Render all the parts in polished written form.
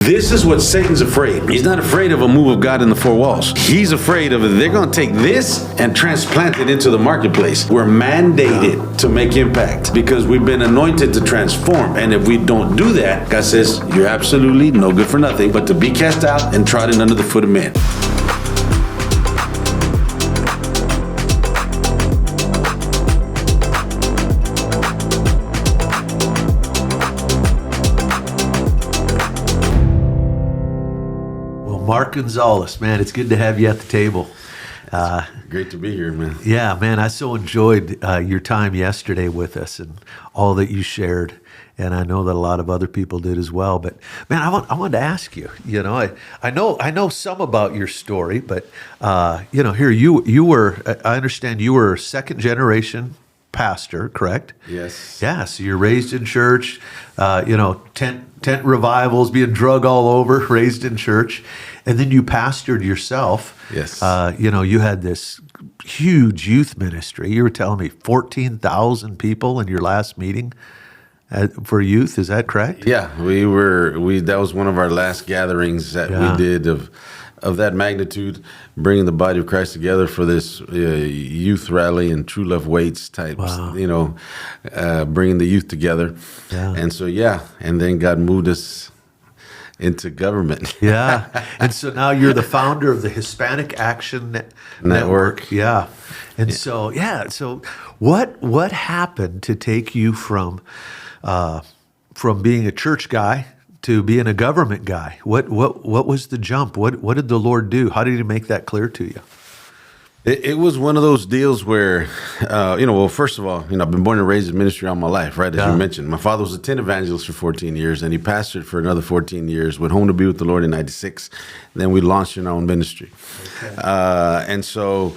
This is what Satan's afraid. He's not afraid of a move of God in the four walls. He's afraid of it. They're going to take this and transplant it into the marketplace. We're mandated to make impact because we've been anointed to transform. And if we don't do that, God says, you're absolutely no good for nothing but to be cast out and trodden under the foot of men. Mark Gonzales, man, it's good to have you at the table. Great to be here, man. Yeah, man, I so enjoyed your time yesterday with us and all that you shared, and I know that a lot of other people did as well. But man, I wanted to ask you. You know, I know some about your story, but here you were. I understand you were a second generation pastor, correct? Yes. Yeah. So you're raised in church. Tent revivals, being drug all over, raised in church. And then you pastored yourself. Yes. You had this huge youth ministry. You were telling me 14,000 people in your last meeting for youth. Is that correct? Yeah, that was one of our last gatherings that we did of that magnitude, bringing the body of Christ together for this youth rally and True Love Waits type, bringing the youth together. Yeah. And so, and then God moved us into government. Yeah. And so now you're the founder of the Hispanic Action Network. Yeah. And so what happened to take you from being a church guy to being a government guy? What was the jump? What did the Lord do? How did He make that clear to you? It was one of those deals where, first of all, I've been born and raised in ministry all my life, right? As you mentioned, my father was a tent evangelist for 14 years, and he pastored for another 14 years, went home to be with the Lord in 96. Then we launched in our own ministry. Okay. And so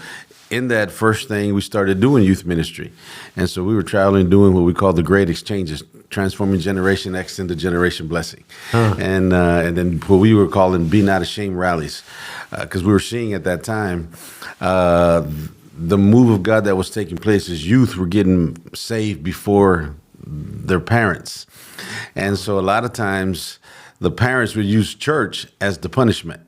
in that first thing, we started doing youth ministry. And so we were traveling, doing what we call the Great Exchanges, transforming Generation X into Generation Blessing. And then what we were calling Be Not Ashamed rallies, because we were seeing at that time the move of God that was taking place as youth were getting saved before their parents. And so a lot of times the parents would use church as the punishment.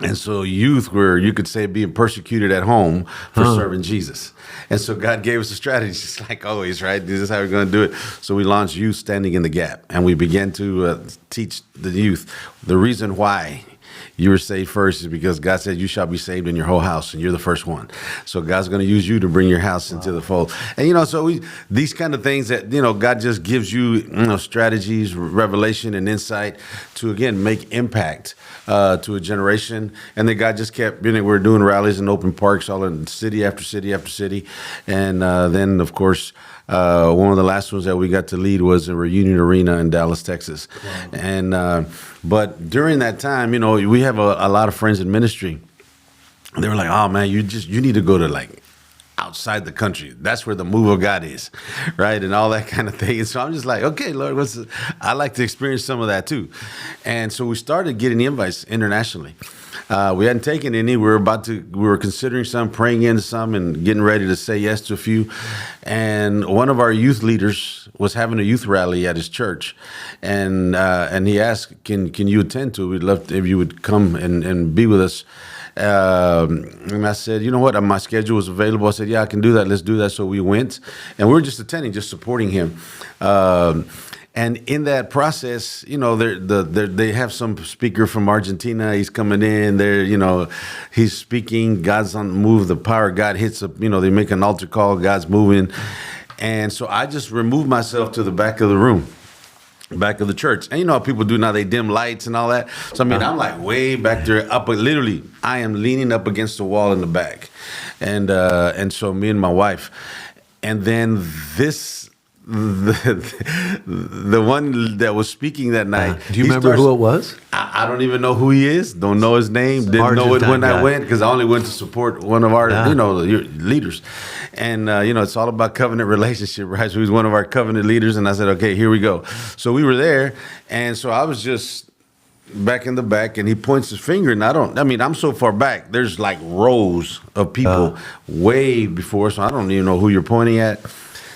And so youth were, you could say, being persecuted at home for serving Jesus. And so God gave us a strategy, just like always, right? This is how we're going to do it. So we launched Youth Standing in the Gap, and we began to teach the youth the reason why you were saved first is because God said you shall be saved in your whole house, and you're the first one. So God's going to use you to bring your house into the fold. And, so these kind of things that, God just gives you, strategies, revelation, and insight to, again, make impact to a generation. And then God just kept, we're doing rallies in open parks all in city after city after city. And then, of course, one of the last ones that we got to lead was in Reunion Arena in Dallas, Texas. Wow. And but during that time, we have a lot of friends in ministry. They were like, "Oh man, you need to go to outside the country. That's where the move of God is, right?" And all that kind of thing. And so I'm just like, okay, Lord, I like to experience some of that too. And so we started getting invites internationally. We hadn't taken any. We were considering some, praying into some, and getting ready to say yes to a few. And one of our youth leaders was having a youth rally at his church, and he asked, "Can you attend to it? We'd love if you would come and be with us." And I said, "You know what? My schedule was available." I said, "Yeah, I can do that. Let's do that." So we went, and we were just attending, just supporting him. And in that process, they have some speaker from Argentina. He's coming in there, he's speaking. God's on the move. The power of God hits up, they make an altar call. God's moving. And so I just removed myself to the back of the room, back of the church. And you know how people do now, they dim lights and all that. So, I'm like way back there, literally, I am leaning up against the wall in the back. And so me and my wife. And then the one that was speaking that night. Do you remember who it was? I don't even know who he is. Don't know his name. Didn't know it when I went because I only went to support one of our, leaders. And, it's all about covenant relationship, right? So he's one of our covenant leaders. And I said, okay, here we go. So we were there. And so I was just back in the back, and he points his finger, and I'm so far back. There's rows of people way before, so I don't even know who you're pointing at.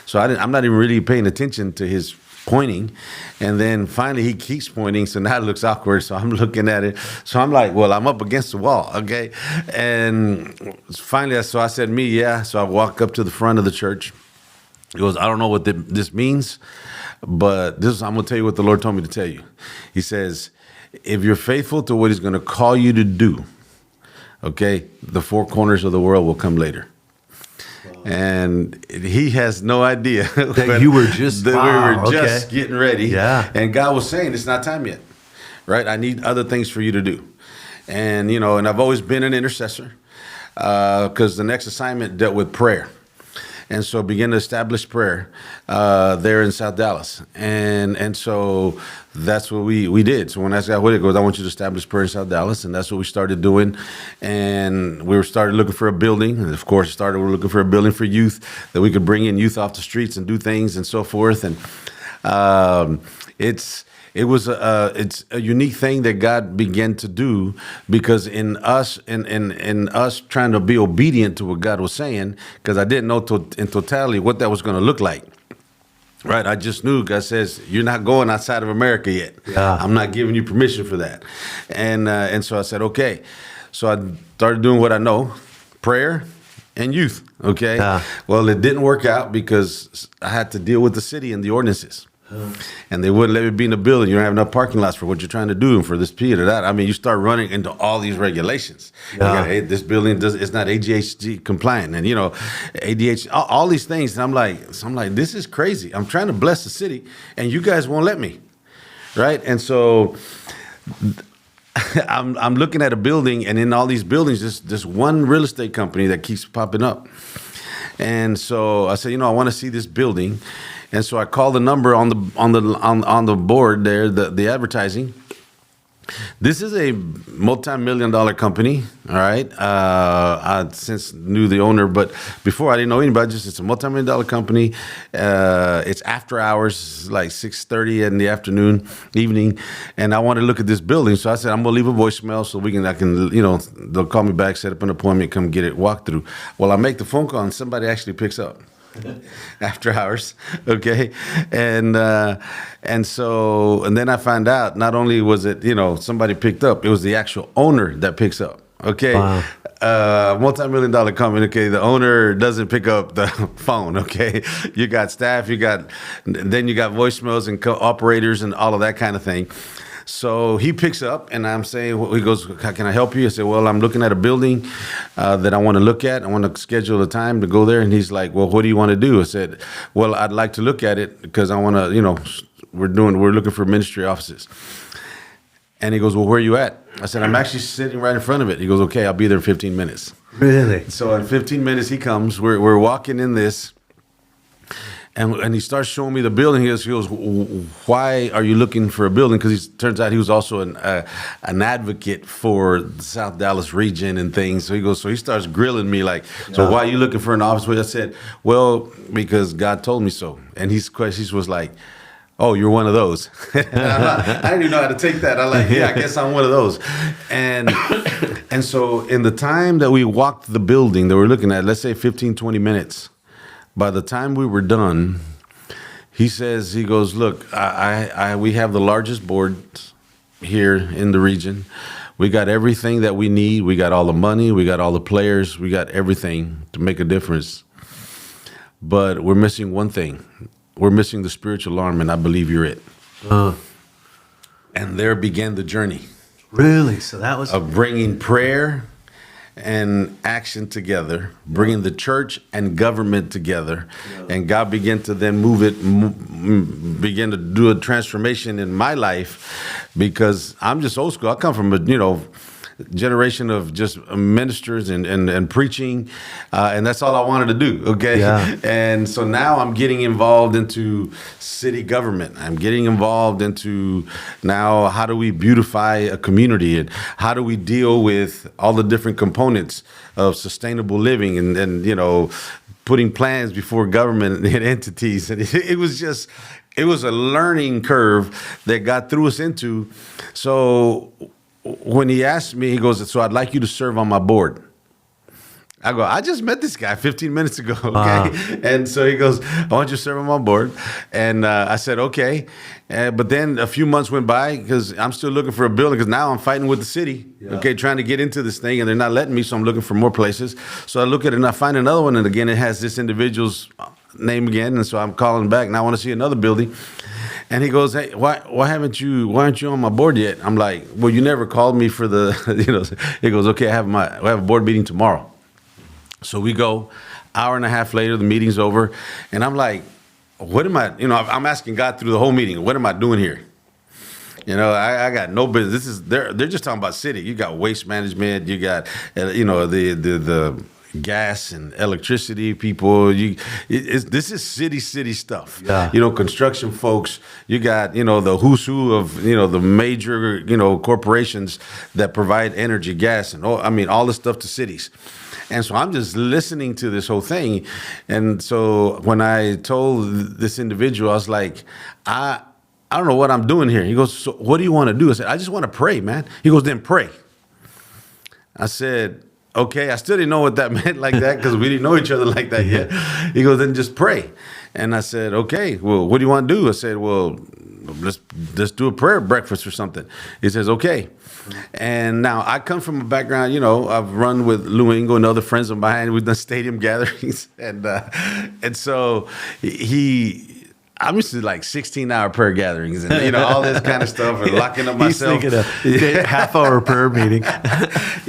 So I'm not even really paying attention to his pointing, and then finally he keeps pointing, so now it looks awkward, so I'm looking at it, so I'm like, well, I'm up against the wall, okay? And finally, so I said, so I walk up to the front of the church. He goes, I don't know what this means, but I'm going to tell you what the Lord told me to tell you. He says, if you're faithful to what he's going to call you to do, okay, the four corners of the world will come later. And he has no idea that you were just we were just getting ready. Yeah. And God was saying, it's not time yet, right? I need other things for you to do. And, and I've always been an intercessor because the next assignment dealt with prayer. And so began to establish prayer there in South Dallas. And so that's what we did. So when I asked God, what it goes, I want you to establish prayer in South Dallas. And that's what we started doing. And we started looking for a building. And of course, we're looking for a building for youth that we could bring in youth off the streets and do things and so forth. And it's a unique thing that God began to do, because in us trying to be obedient to what God was saying, because I didn't know in totality what that was going to look like. Right, I just knew God says you're not going outside of America yet. Yeah. I'm not giving you permission for that, and so I said okay. So I started doing what I know, prayer and youth. Okay, well it didn't work out because I had to deal with the city and the ordinances. And they wouldn't let me be in the building. You don't have enough parking lots for what you're trying to do and for this period or that. I mean, you start running into all these regulations. Yeah. Hey, this building it's not ADHD compliant, and ADHD, all these things. And I'm like, this is crazy. I'm trying to bless the city, and you guys won't let me, right? And so I'm looking at a building, and in all these buildings, this one real estate company that keeps popping up. And so I said, I want to see this building. And so I called the number on the board there, the advertising. This is a multi-million-dollar company, all right? I since knew the owner, but before I didn't know anybody. It's a multi-million-dollar company. It's after hours, like 6:30 in the evening, and I wanted to look at this building. So I said, I'm gonna leave a voicemail so they'll call me back, set up an appointment, come get it, walk through. Well, I make the phone call and somebody actually picks up. After hours, okay, and then I find out not only was it somebody picked up, it was the actual owner that picks up. Okay, wow. Multi-million-dollar company. Okay, the owner doesn't pick up the phone. Okay, you got staff, then you got voicemails and operators and all of that kind of thing. So he picks up, and I'm saying, he goes, can I help you? I said, well, I'm looking at a building that I want to look at. I want to schedule a time to go there. And he's like, well, what do you want to do? I said, well, I'd like to look at it because I want to, we're looking for ministry offices. And he goes, well, where are you at? I said, I'm actually sitting right in front of it. He goes, okay, I'll be there in 15 minutes. Really? So in 15 minutes he comes. We're walking in this. And he starts showing me the building. He goes, why are you looking for a building? Because it turns out he was also an advocate for the South Dallas region and things. So he starts grilling me like, so why are you looking for an office? I said, well, because God told me so. And his question was like, oh, you're one of those. I didn't even know how to take that. I'm like, yeah, I guess I'm one of those. And so in the time that we walked the building that we're looking at, let's say 15, 20 minutes, by the time we were done, he goes, look, we have the largest board here in the region. We got everything that we need. We got all the money. We got all the players. We got everything to make a difference. But we're missing one thing. We're missing the spiritual arm, and I believe you're it. And there began the journey. Really? So that was of bringing prayer and action together, bringing the church and government together. And God began to then begin to do a transformation in my life, because I'm just old school. I come from a generation of just ministers and preaching, and that's all I wanted to do. Okay, and so now I'm getting involved into city government. I'm getting involved into now how do we beautify a community, and how do we deal with all the different components of sustainable living, and putting plans before government and entities. And it was a learning curve that God threw us into. So when he asked me, he goes, so I'd like you to serve on my board. I go, I just met this guy 15 minutes ago, okay? And so he goes, I want you to serve him on board. And I said, okay. But then a few months went by because I'm still looking for a building because now I'm fighting with the city, okay, trying to get into this thing, and they're not letting me, so I'm looking for more places. So I look at it and I find another one, and again, it has this individual's name again, and so I'm calling back, and I want to see another building. And he goes, hey, why aren't you on my board yet? I'm like, well, you never called me for the, He goes, okay, I have a board meeting tomorrow. So we go, hour and a half later, the meeting's over, and I'm like, what am I, I'm asking God through the whole meeting, what am I doing here? I got no business. They're just talking about city. You got waste management, you got, the gas and electricity people. This is city stuff. Yeah. Construction folks. You got the who's who of the major corporations that provide energy, gas, and all this stuff to cities. And so I'm just listening to this whole thing. And so when I told this individual, I was like, I don't know what I'm doing here. He goes, so what do you want to do? I said, I just want to pray, man. He goes, then pray. I said, okay. I still didn't know what that meant like that because we didn't know each other like that yet. He goes, then just pray. And I said, okay, well, what do you want to do? I said, well, let's do a prayer breakfast or something. He says, okay. And now I come from a background, I've run with Luingo and other friends of mine. We've done stadium gatherings. And so I'm used to like 16-hour prayer gatherings and, all this kind of stuff and locking up myself. He's thinking a half-hour prayer meeting.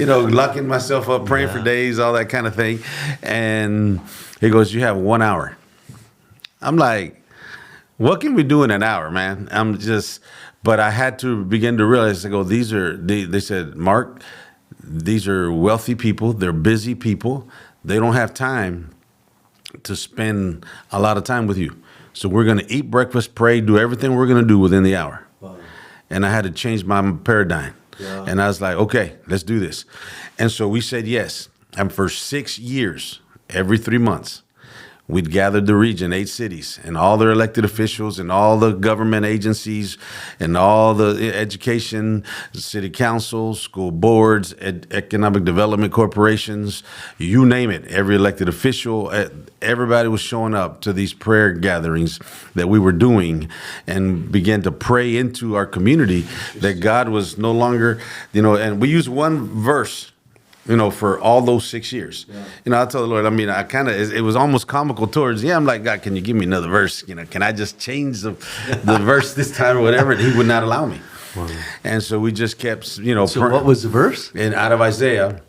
Locking myself up, praying for days, all that kind of thing. And he goes, you have 1 hour. I'm like, what can we do in an hour, man? But I had to begin to realize, they said, Mark, these are wealthy people. They're busy people. They don't have time to spend a lot of time with you. So we're going to eat breakfast, pray, do everything we're going to do within the hour. Wow. And I had to change my paradigm. Yeah. And I was like, okay, let's do this. And so we said yes. And for 6 years, every 3 months, we'd gathered the region, 8 cities, and all their elected officials and all the government agencies and all the education, city councils, school boards, economic development corporations, you name it. Every elected official, everybody was showing up to these prayer gatherings that we were doing and began to pray into our community that God was no longer, and we used one verse for all those 6 years. Yeah. I told the Lord, it was almost comical towards, I'm like, God, can you give me another verse? Can I just change the verse this time or whatever? And he would not allow me. Wow. And so we just kept, So what was the verse? And out of Isaiah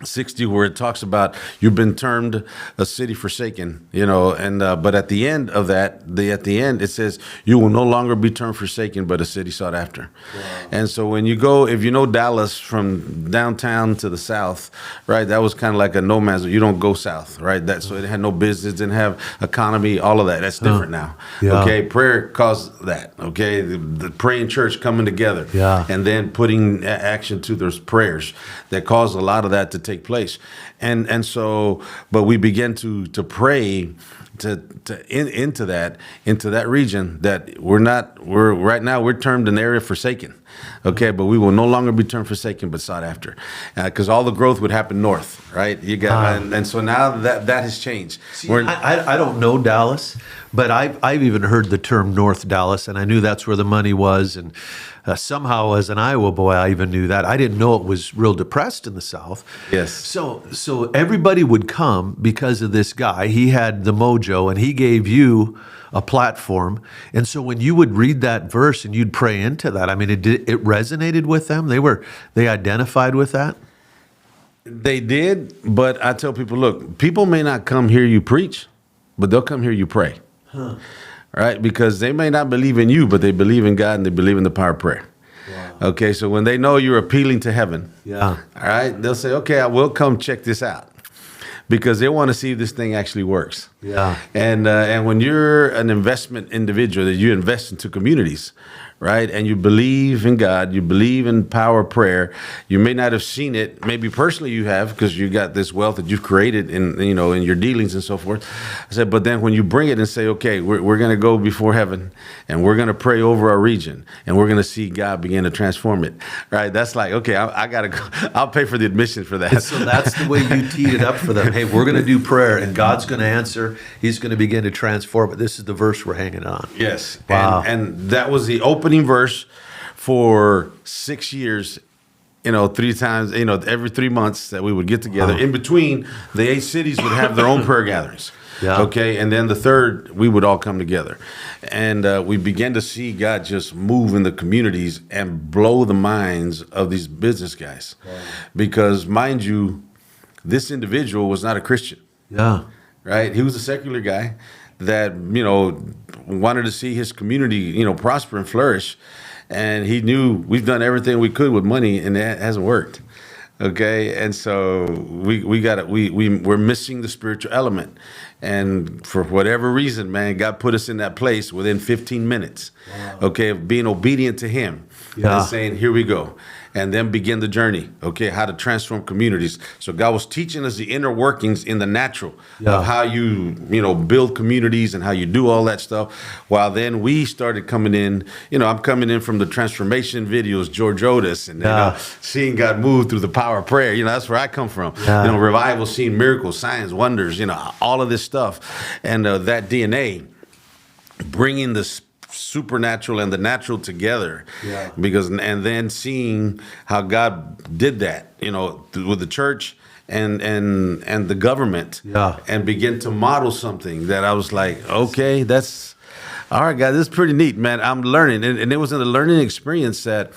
60, where it talks about you've been termed a city forsaken, but at the end of that, at the end it says you will no longer be termed forsaken, but a city sought after. Wow. And so when you go, if you know Dallas from downtown to the south, right, that was kind of like a no man's. You don't go south, right? So it had no business, didn't have economy, all of that. That's different now. Yeah. Okay, prayer caused that. Okay, the praying church coming together, and then putting action to those prayers that caused a lot of that to take place. And so, but we began to pray into that region that right now we're termed an area forsaken. Okay, but we will no longer be termed forsaken, but sought after, because all the growth would happen north, right? You got, and so now that has changed. See, I don't know Dallas, but I've even heard the term North Dallas, and I knew that's where the money was, and somehow as an Iowa boy, I even knew that. I didn't know it was real depressed in the South. Yes. So everybody would come because of this guy. He had the mojo, and he gave you a platform. And so when you would read that verse and you'd pray into that, it resonated with them. They identified with that. They did, but I tell people, look, people may not come hear you preach, but they'll come hear you pray. Huh. Right? Because they may not believe in you, but they believe in God and they believe in the power of prayer. Wow. Okay, so when they know you're appealing to heaven, all right, they'll say, okay, I will come check this out. Because they want to see if this thing actually works. Yeah. And when you're an investment individual, that you invest into communities, right? And you believe in God, you believe in power of prayer. You may not have seen it, maybe personally you have, because you got this wealth that you've created in your dealings and so forth. I said, but then when you bring it and say, okay, we're going to go before heaven and we're going to pray over our region and we're going to see God begin to transform it, right? That's like, okay, I got to go. I'll pay for the admission for that. And so that's the way you teed it up for them. Hey, we're going to do prayer and God's going to answer. He's going to begin to transform it. This is the verse we're hanging on. Yes. Wow. And that was the opening verse for 6 years, 3 times, every 3 months that we would get together. Wow. In between, the 8 cities would have their own prayer gatherings. Yeah. Okay. And then the third, we would all come together. And we began to see God just move in the communities and blow the minds of these business guys. Wow. Because, mind you, this individual was not a Christian. Yeah. Right? He was a secular guy that, wanted to see his community, prosper and flourish. And he knew we've done everything we could with money and it hasn't worked. Okay. And so we're missing the spiritual element. And for whatever reason, man, God put us in that place within 15 minutes. Wow. Okay. Of being obedient to him. Yeah. And saying, here we go. And then begin the journey, okay, how to transform communities. So God was teaching us the inner workings in the natural of how you build communities and how you do all that stuff. While then we started coming in, I'm coming in from the transformation videos, George Otis, and seeing God move through the power of prayer. That's where I come from. Yeah. Revival, seeing miracles, signs, wonders, all of this stuff. And that DNA, bringing the supernatural and the natural together, and then seeing how God did that, with the church and the government, and begin to model something that I was like, okay, that's all right, guys. This is pretty neat, man. I'm learning, and it was in the learning experience that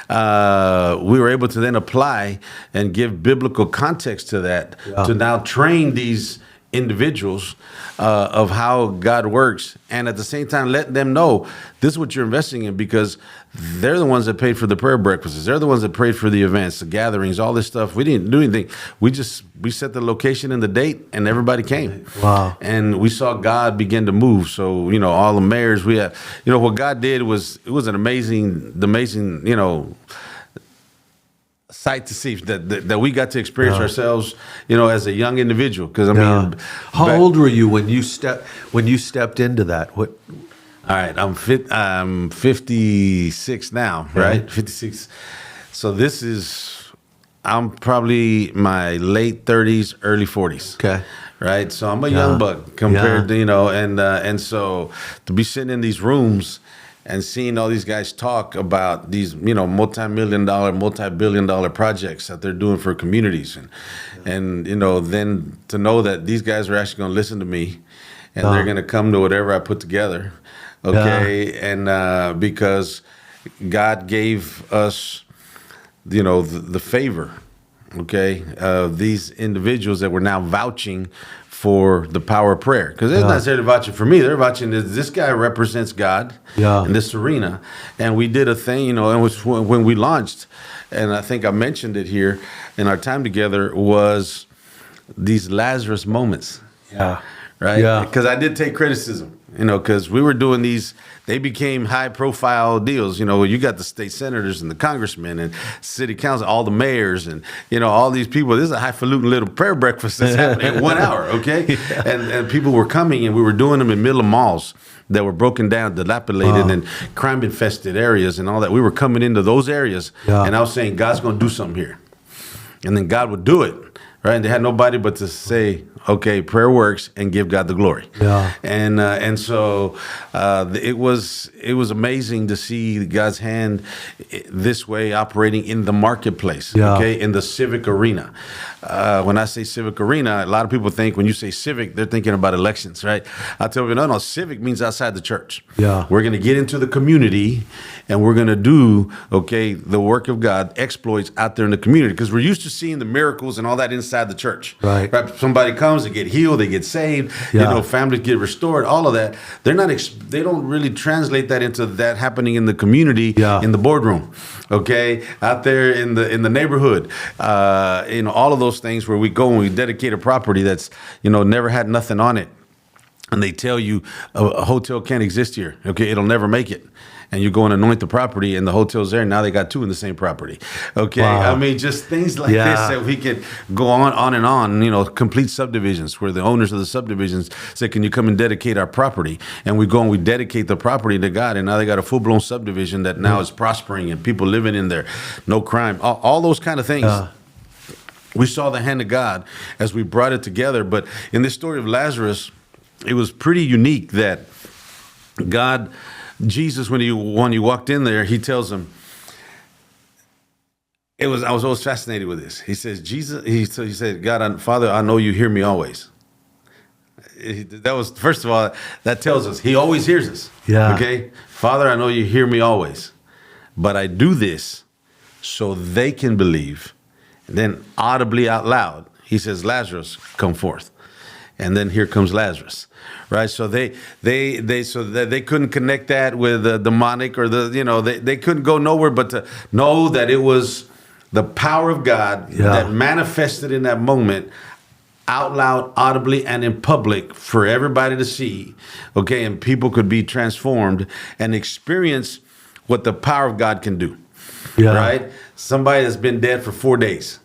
we were able to then apply and give biblical context to that to now train these individuals of how God works, and at the same time let them know this is what you're investing in, because they're the ones that paid for the prayer breakfasts. They're the ones that paid for the events, the gatherings, all this stuff. We didn't do anything. We set the location and the date, and everybody came. Wow! And we saw God begin to move. So all the mayors we had, what God did was an amazing, sight to see that we got to experience ourselves, as a young individual. Because how old were you when you stepped into that? What? All right, I'm 56 now, right? 56. So I'm probably my late 30s, early 40s. Okay. Right. So I'm a young buck compared to and so to be sitting in these rooms and seeing all these guys talk about these, multi-million-dollar, multi-billion-dollar projects that they're doing for communities, and then to know that these guys are actually going to listen to me, and they're going to come to whatever I put together, okay, and because God gave us, the favor, okay, of these individuals that were now vouching for the power of prayer. Because they're not necessarily vouching for me. They're vouching this guy represents God in this arena. And we did a thing, and was when we launched, and I think I mentioned it here in our time together, was these Lazarus moments. Yeah. Right? Yeah. Because I did take criticism, because we were doing these, they became high-profile deals. You got the state senators and the congressmen and city council, all the mayors, and all these people. This is a highfalutin little prayer breakfast that's happening in 1 hour, okay? Yeah. And people were coming, and we were doing them in middle of malls that were broken down, dilapidated, and crime-infested areas and all that. We were coming into those areas, and I was saying, God's going to do something here. And then God would do it, right? And they had nobody but to say, okay, prayer works, and give God the glory. Yeah. And so it was amazing to see God's hand this way operating in the marketplace, okay, in the civic arena. When I say civic arena, a lot of people think when you say civic, they're thinking about elections, right? I tell you, no, civic means outside the church. Yeah. We're going to get into the community, and we're going to do, okay, the work of God, exploits out there in the community, because we're used to seeing the miracles and all that inside the church. Right. Somebody comes, they get healed, they get saved, families get restored, all of that. They don't really translate that into that happening in the community, in the boardroom, okay, out there in the neighborhood, all of those things where we go and we dedicate a property that's never had nothing on it, and they tell you a hotel can't exist here, okay, it'll never make it. and you go and anoint the property, and the hotel's there. And now they got 2 in the same property. Okay, Wow. I mean, just things like this that we could go on and on. You know, complete subdivisions where the owners of the subdivisions say, "Can you come and dedicate our property?" And we go and we dedicate the property to God, and now they got a full-blown subdivision that now is prospering and people living in there, no crime, all those kind of things. We saw the hand of God as we brought it together. But in this story of Lazarus, it was pretty unique that God, Jesus, when he walked in there, he tells him, I was always fascinated with this. He says, Jesus, he said, God, Father, I know you hear me always. That was, first of all, that tells us he always hears us. Yeah. Okay. Father, I know you hear me always, but I do this so they can believe. And then audibly out loud, he says, Lazarus, come forth. And then here comes Lazarus, right? So they couldn't connect that with the demonic or they couldn't go nowhere but to know that it was the power of God that manifested in that moment, out loud, audibly, and in public for everybody to see, okay? And people could be transformed and experience what the power of God can do, right? Somebody that's been dead for 4 days,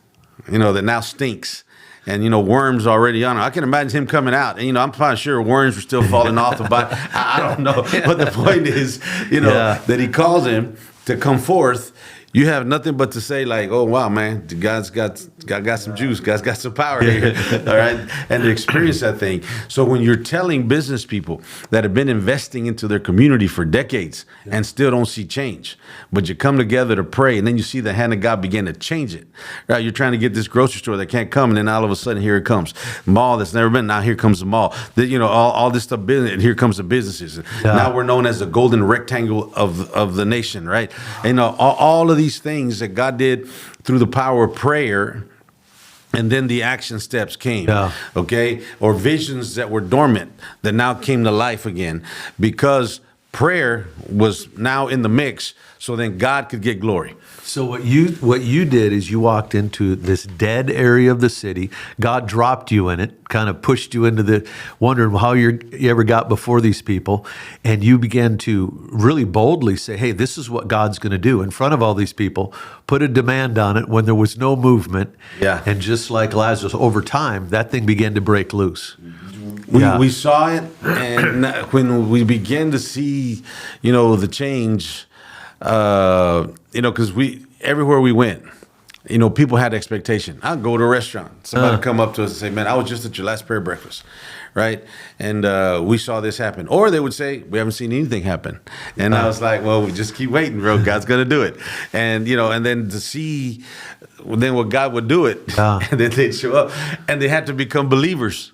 that now stinks. And, worms already on him. I can imagine him coming out. And, I'm probably sure worms were still falling off the body. I don't know. But the point is, that he calls him to come forth. You have nothing but to say, like, oh, wow, man, God's got some juice. God's got some power here, all right? And to experience that thing. So when you're telling business people that have been investing into their community for decades and still don't see change, but you come together to pray, and then you see the hand of God begin to change it, right? You're trying to get this grocery store that can't come, and then all of a sudden, here it comes. Mall that's never been, now here comes the mall. All this stuff, and here comes the businesses. Now we're known as the golden rectangle of the nation, right? And all of these things that God did through the power of prayer, and then the action steps came, okay? Or visions that were dormant that now came to life again because prayer was now in the mix, so then God could get glory. So what you did is you walked into this dead area of the city. God dropped you in it, kind of pushed you into wondering how you ever got before these people, and you began to really boldly say, hey, this is what God's going to do in front of all these people, put a demand on it when there was no movement. And just like Lazarus, over time, that thing began to break loose. We saw it, and when we began to see, the change, because everywhere we went, people had expectation. I'd go to a restaurant. Somebody come up to us and say, man, I was just at your last prayer breakfast, right? And we saw this happen. Or they would say, we haven't seen anything happen. And I was like, well, we just keep waiting, bro. God's going to do it. And, and then to see then what God would do it, and then they'd show up. And they had to become believers.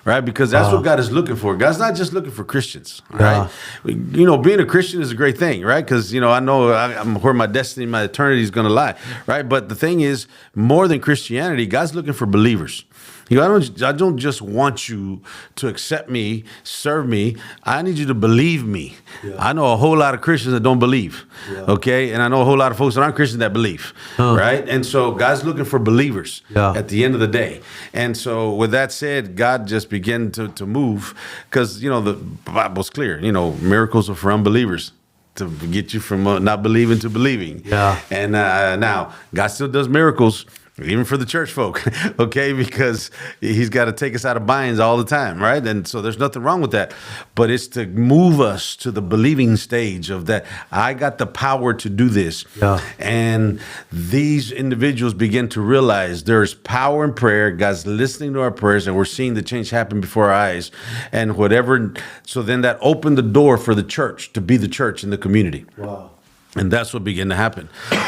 Right, because that's what God is looking for. God's not just looking for Christians, right? Being a Christian is a great thing, right? Because I know I'm where my destiny, my eternity is going to lie, right? But the thing is, more than Christianity, God's looking for believers. I don't just want you to accept me, serve me. I need you to believe me. I know a whole lot of Christians that don't believe, okay? And I know a whole lot of folks that aren't Christians that believe, right? And so God's looking for believers at the end of the day. And so with that said, God just began to move because, the Bible's clear. Miracles are for unbelievers, to get you from not believing to believing. And now God still does miracles, even for the church folk, okay? Because he's got to take us out of binds all the time, right? And so there's nothing wrong with that. But it's to move us to the believing stage of that I got the power to do this. And these individuals begin to realize there's power in prayer. God's listening to our prayers, and we're seeing the change happen before our eyes. And so then that opened the door for the church to be the church in the community. And that's what began to happen.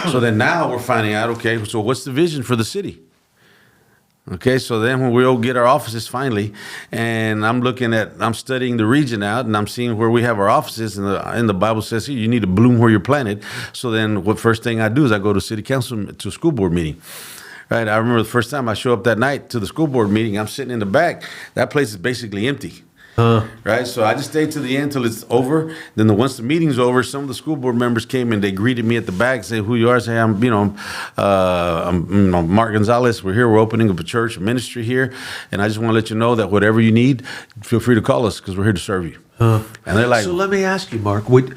So then now we're finding out, okay, so what's the vision for the city? Okay, so then when we'll get our offices finally, and I'm studying the region out, and I'm seeing where we have our offices, and the Bible says, here, you need to bloom where you're planted. So then what first thing I do is I go to city council, to a school board meeting. Right, I remember the first time I show up that night to the school board meeting, I'm sitting in the back. That place is basically empty. Right, so I just stayed to the end till it's over. Then once the meeting's over, some of the school board members came and they greeted me at the back, say who you are. Say I'm Mark Gonzales. We're here. We're opening up a church, a ministry here, and I just want to let you know that whatever you need, feel free to call us because we're here to serve you. And they're like, so let me ask you, Mark, would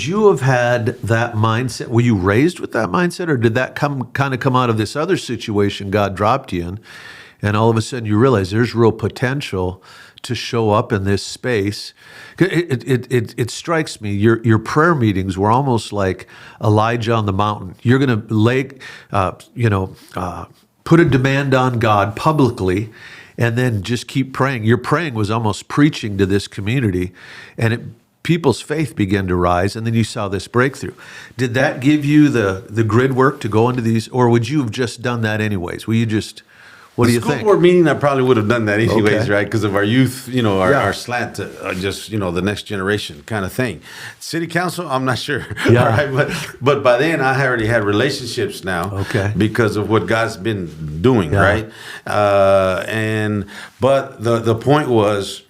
you have had that mindset? Were you raised with that mindset, or did that come out of this other situation God dropped you in, and all of a sudden you realize there's real potential to show up in this space? It strikes me your prayer meetings were almost like Elijah on the mountain. You're going to put a demand on God publicly, and then just keep praying. Your praying was almost preaching to this community, and people's faith began to rise, and then you saw this breakthrough. Did that give you the grid work to go into these, or would you have just done that anyways? What do you think? School board meeting, I probably would have done that anyways, Okay. right? Because of our youth, our slant to just, the next generation kind of thing. City council, I'm not sure. Yeah. All right? But by then, I already had relationships now. Okay. Because of what God's been doing, Yeah. right? But the point was,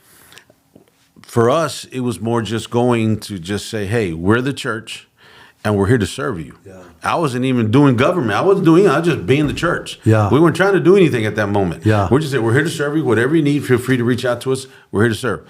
for us, it was more just going to just say, hey, we're the church, and we're here to serve you. Yeah. I wasn't even doing government. I was just being the church. Yeah. We weren't trying to do anything at that moment. Yeah. We're just saying, we're here to serve you. Whatever you need, feel free to reach out to us. We're here to serve.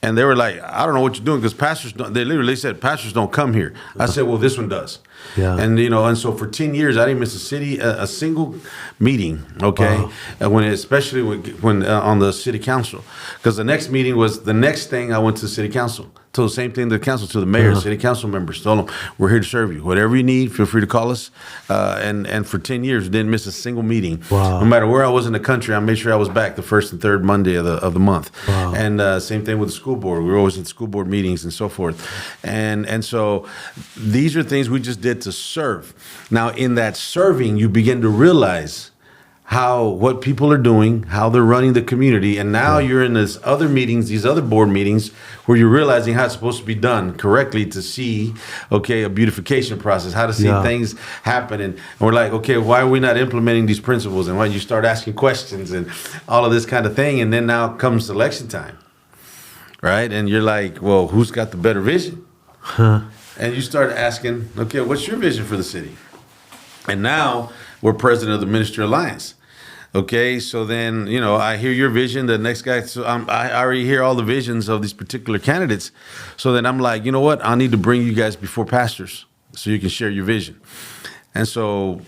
And they were like, I don't know what you're doing, because pastors don't, they literally said, pastors don't come here. I said, well, this one does. Yeah. And so for 10 years, I didn't miss a single meeting, okay? Wow. And especially when on the city council, because the next meeting was the next thing I went to the city council. Told the same thing to the council, to the mayor, city council members. Told them, we're here to serve you. Whatever you need, feel free to call us. And for 10 years, didn't miss a single meeting. Wow. No matter where I was in the country, I made sure I was back the first and third Monday of the month. Wow. And same thing with the school board. We were always in school board meetings and so forth. And so these are things we just did to serve. Now, in that serving, you begin to realize what people are doing, how they're running the community, and now you're in these other meetings, these other board meetings, where you're realizing how it's supposed to be done correctly to see, a beautification process, how to see things happen, and we're like, okay, why are we not implementing these principles? And why you start asking questions and all of this kind of thing, and then now comes election time, right? And you're like, well, who's got the better vision? And you start asking, okay, what's your vision for the city? And now we're president of the Ministry Alliance. Okay, so then, I hear your vision, the next guy, so I already hear all the visions of these particular candidates. So then I'm like, you know what? I need to bring you guys before pastors so you can share your vision. And so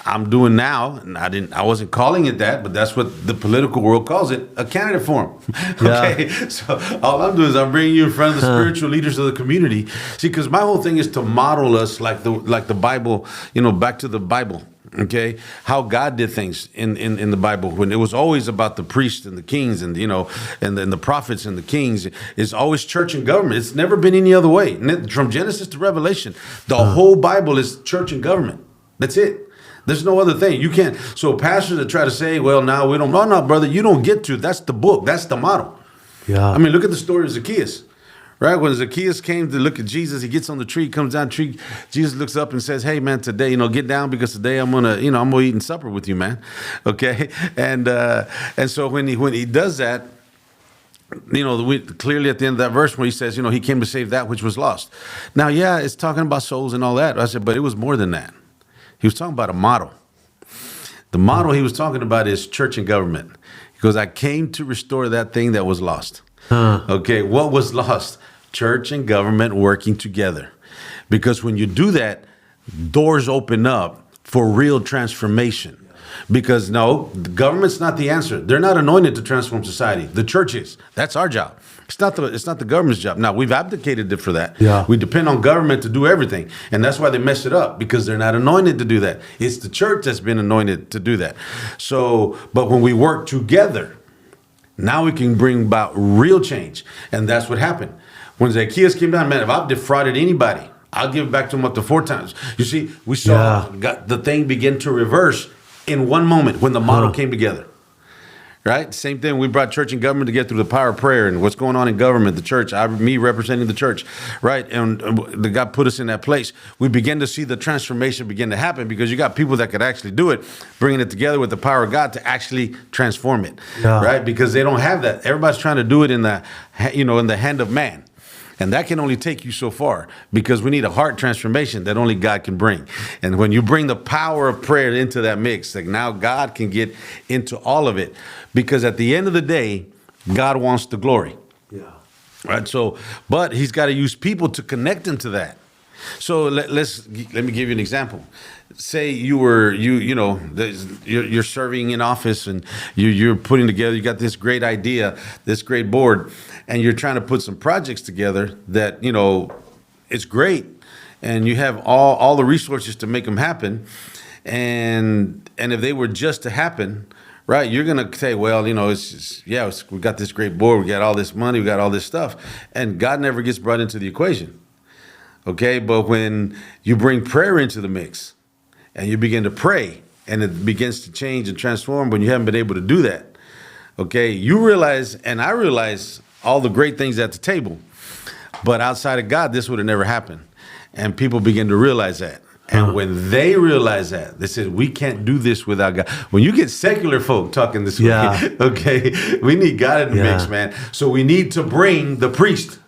I'm doing now, and I wasn't calling it that, but that's what the political world calls it, a candidate forum. Okay, so all I'm doing is I'm bringing you in front of the spiritual leaders of the community. See, because my whole thing is to model us like the Bible, back to the Bible. Okay, how God did things in the Bible, when it was always about the priests and the kings and and the prophets and the kings. It's always church and government. It's never been any other way. From Genesis to Revelation, the whole Bible is church and government. That's it. There's no other thing. You can't. So pastors that try to say, well, now we don't. No, brother, you don't get to. That's the book. That's the model. Yeah. I mean, look at the story of Zacchaeus. Right, when Zacchaeus came to look at Jesus, he gets on the tree, comes down the tree. Jesus looks up and says, "Hey, man, today, get down, because today I'm gonna eat supper with you, man." Okay, and so when he does that, clearly at the end of that verse where he says, he came to save that which was lost. Now, yeah, it's talking about souls and all that. I said, but it was more than that. He was talking about a model. The model he was talking about is church and government, because I came to restore that thing that was lost. Okay, what was lost? Church and government working together. Because when you do that, doors open up for real transformation. Because the government's not the answer. They're not anointed to transform society. The church is. That's our job. It's not the government's job. Now, we've abdicated it for that. Yeah. We depend on government to do everything. And that's why they mess it up, because they're not anointed to do that. It's the church that's been anointed to do that. So, but when we work together, now we can bring about real change. And that's what happened. When Zacchaeus came down, man, if I've defrauded anybody, I'll give it back to him up to 4 times. You see, we saw the thing begin to reverse in one moment when the model came together. Right? Same thing. We brought church and government together through the power of prayer and what's going on in government, the church, me representing the church. Right? And the God put us in that place. We began to see the transformation begin to happen, because you got people that could actually do it, bringing it together with the power of God to actually transform it. Yeah. Right? Because they don't have that. Everybody's trying to do it in the hand of man. And that can only take you so far, because we need a heart transformation that only God can bring. And when you bring the power of prayer into that mix, like now God can get into all of it, because at the end of the day, God wants the glory. Yeah. Right. So, but he's got to use people to connect him to that. So let me give you an example. Say you're serving in office and you're putting together, you got this great idea, this great board, and you're trying to put some projects together that, it's great, and you have all the resources to make them happen. And if they were just to happen, right, you're going to say, well, we got this great board, we got all this money, we got all this stuff, and God never gets brought into the equation. Okay, but when you bring prayer into the mix and you begin to pray and it begins to change and transform when you haven't been able to do that, okay, you realize, and I realize, all the great things at the table, but outside of God, this would have never happened. And people begin to realize that. And when they realize that, they said, we can't do this without God. When you get secular folk talking this way, okay, we need God in the mix, man. So we need to bring the priest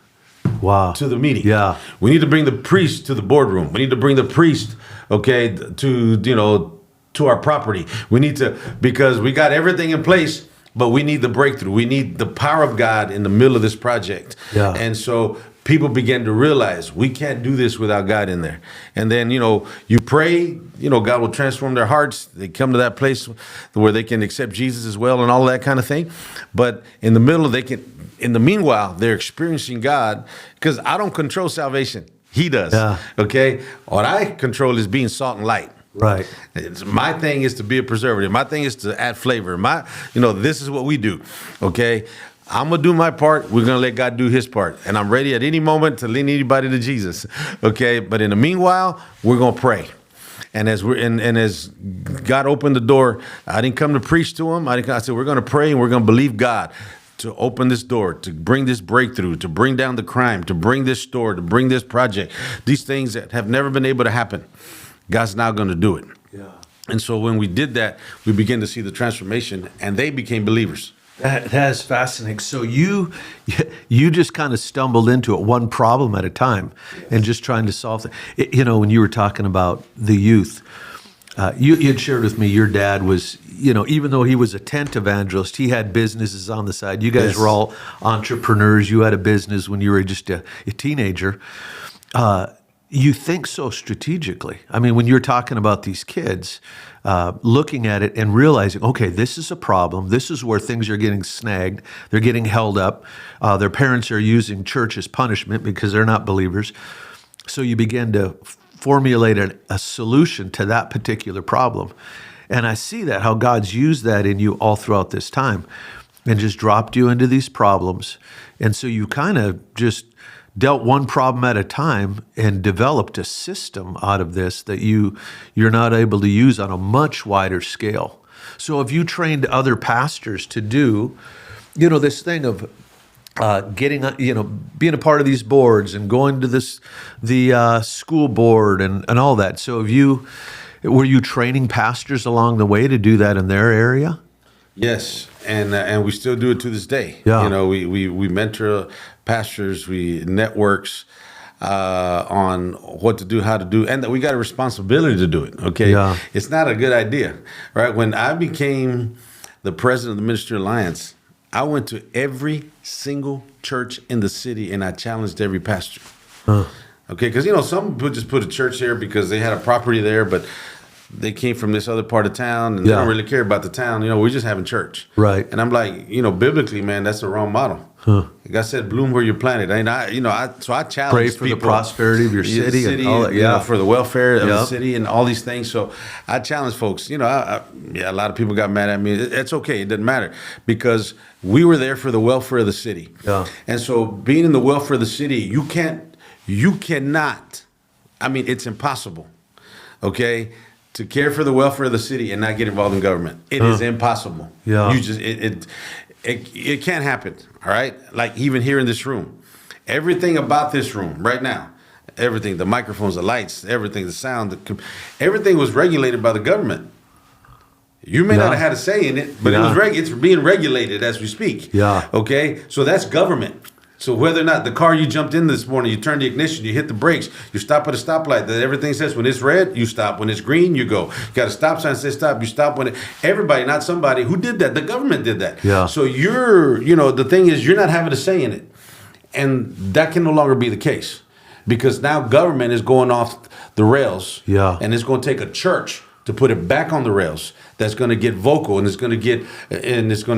to the meeting. Yeah. We need to bring the priest to the boardroom. We need to bring the priest, okay, to our property. We need to, because we got everything in place, but we need the breakthrough. We need the power of God in the middle of this project. Yeah. And so people begin to realize we can't do this without God in there. And then, you pray, God will transform their hearts. They come to that place where they can accept Jesus as well and all that kind of thing. But in the middle, in the meanwhile, they're experiencing God, because I don't control salvation. He does. Yeah. Okay. What I control is being salt and light. Right. My thing is to be a preservative. My thing is to add flavor. This is what we do. Okay. I'm going to do my part. We're going to let God do his part. And I'm ready at any moment to lead anybody to Jesus. Okay. But in the meanwhile, we're going to pray. And as as God opened the door, I didn't come to preach to him. I said, we're going to pray and we're going to believe God to open this door, to bring this breakthrough, to bring down the crime, to bring this store, to bring this project, these things that have never been able to happen. God's now going to do it. Yeah. And so when we did that, we began to see the transformation, and they became believers. That is fascinating. So you just kind of stumbled into it, one problem at a time, and just trying to solve it. When you were talking about the youth, you had shared with me your dad was, even though he was a tent evangelist, he had businesses on the side. You guys were all entrepreneurs. You had a business when you were just a teenager. You think so strategically. I mean, when you're talking about these kids, looking at it and realizing, okay, this is a problem. This is where things are getting snagged. They're getting held up. Their parents are using church as punishment because they're not believers. So you begin to formulate a solution to that particular problem. And I see that, how God's used that in you all throughout this time and just dropped you into these problems. And so you kind of just dealt one problem at a time and developed a system out of this that you're not able to use on a much wider scale. So have you trained other pastors to do, this thing of getting, being a part of these boards and going to the school board and all that? So were you training pastors along the way to do that in their area? Yes, and we still do it to this day. Yeah. We mentor pastors, we networks on what to do, how to do, and that we got a responsibility to do it. Okay, yeah. It's not a good idea, right? When I became the president of the Ministry Alliance, I went to every single church in the city and I challenged every pastor. Huh. Okay, because some people just put a church there because they had a property there, but they came from this other part of town and they don't really care about the town. We're just having church. Right. And I'm like, biblically, man, that's the wrong model. Huh. God said, bloom where you're planted. So I challenge pray for people, the prosperity of your city and all that, for the welfare of the city and all these things. So I challenge folks. A lot of people got mad at me. It's okay. It doesn't matter because we were there for the welfare of the city. Yeah. And so being in the welfare of the city, you cannot, it's impossible. Okay. To care for the welfare of the city and not get involved in government. It is impossible. Yeah. It can't happen. All right. Like even here in this room, everything about this room right now, everything, the microphones, the lights, everything, the sound, everything was regulated by the government. You may not have had a say in it, but it's being regulated as we speak. Yeah. Okay. So that's government. So whether or not the car you jumped in this morning, you turn the ignition, you hit the brakes, you stop at a stoplight, that everything says when it's red, you stop. When it's green, you go. You got a stop sign that says stop, you stop when everybody, not somebody who did that. The government did that. Yeah. So the thing is, you're not having a say in it. And that can no longer be the case, because now government is going off the rails. Yeah. And it's going to take a church to put it back on the rails, that's going to get vocal, and it's going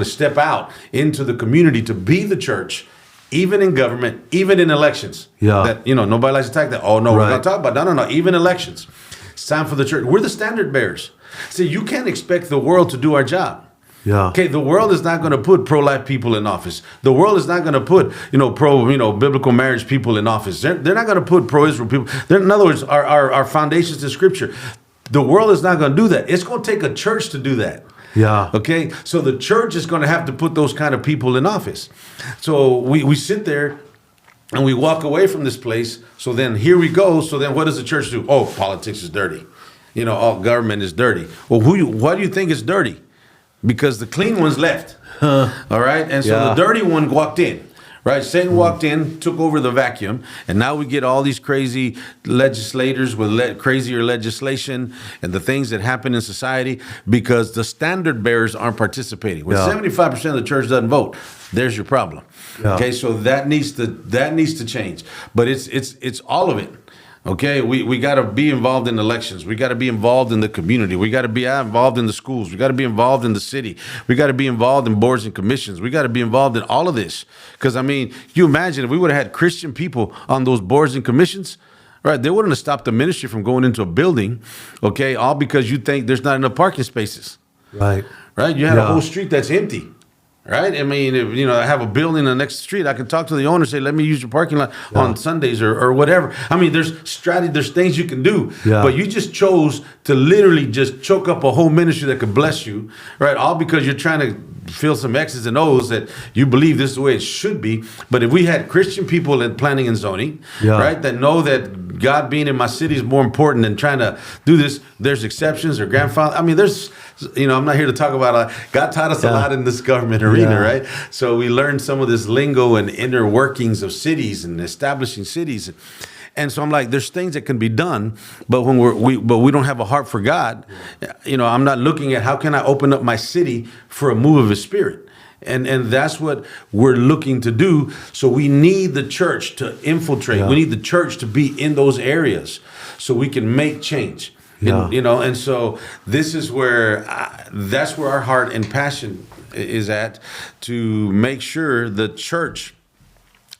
to step out into the community to be the church, even in government, even in elections. Yeah. That, nobody likes to attack that. Oh, no, we're going to talk about no, even elections. It's time for the church. We're the standard bearers. See, you can't expect the world to do our job. Yeah. Okay, the world is not going to put pro-life people in office. The world is not going to put, biblical marriage people in office. They're not going to put pro-Israel people. In other words, our foundations in Scripture. The world is not going to do that. It's going to take a church to do that. Yeah. Okay, so the church is going to have to put those kind of people in office. So we sit there and we walk away from this place. So then here we go. So then what does the church do? Oh, politics is dirty. All government is dirty. Well, why do you think it's dirty? Because the clean ones left. All right, and so the dirty one walked in. Right, Satan walked in, took over the vacuum, and now we get all these crazy legislators with crazier legislation and the things that happen in society because the standard bearers aren't participating. When 75% of the church doesn't vote, there's your problem. Yeah. Okay, so that needs to change, but it's all of it. Okay, we got to be involved in elections. We got to be involved in the community. We got to be involved in the schools. We got to be involved in the city. We got to be involved in boards and commissions. We got to be involved in all of this. Because, you imagine if we would have had Christian people on those boards and commissions, right, they wouldn't have stopped the ministry from going into a building, okay, all because you think there's not enough parking spaces. Right. Right? You had a whole street that's empty. Right? If, I have a building on the next street, I can talk to the owner and say, let me use your parking lot on Sundays or whatever. There's strategy, there's things you can do. Yeah. But you just chose to literally just choke up a whole ministry that could bless you, right? All because you're trying to fill some X's and O's that you believe this is the way it should be. But if we had Christian people in planning and zoning, right, that know that God being in my city is more important than trying to do this, there's exceptions or grandfather. There's, I'm not here to talk about, God taught us a lot in this government arena, right? So we learned some of this lingo and inner workings of cities and establishing cities. And so I'm like, there's things that can be done, but when we don't have a heart for God, I'm not looking at how can I open up my city for a move of His Spirit. And that's what we're looking to do. So we need the church to infiltrate. Yeah. We need the church to be in those areas so we can make change. Yeah. And so this is where that's where our heart and passion is at, to make sure the church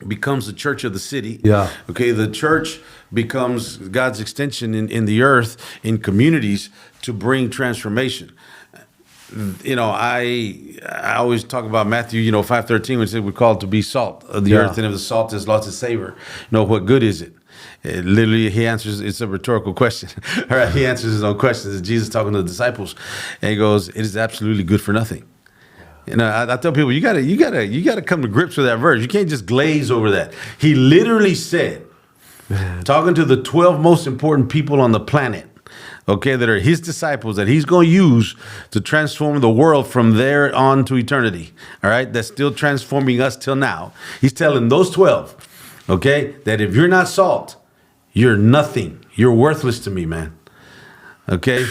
becomes the church of the city. Yeah. Okay. The church becomes God's extension in the earth, in communities, to bring transformation. I always talk about Matthew, 5:13, when it says we're called to be salt of the earth, and if the salt has lost its savor, what good is it? Literally, he answers. It's a rhetorical question. All right, he answers his own questions. It's Jesus talking to the disciples, and he goes, "It is absolutely good for nothing." I tell people, you gotta come to grips with that verse. You can't just glaze over that. He literally said, talking to the 12 most important people on the planet, okay, that are his disciples, that he's going to use to transform the world from there on to eternity. All right, that's still transforming us till now. He's telling those 12, okay, that if you're not salt, you're nothing. You're worthless to me, man. Okay,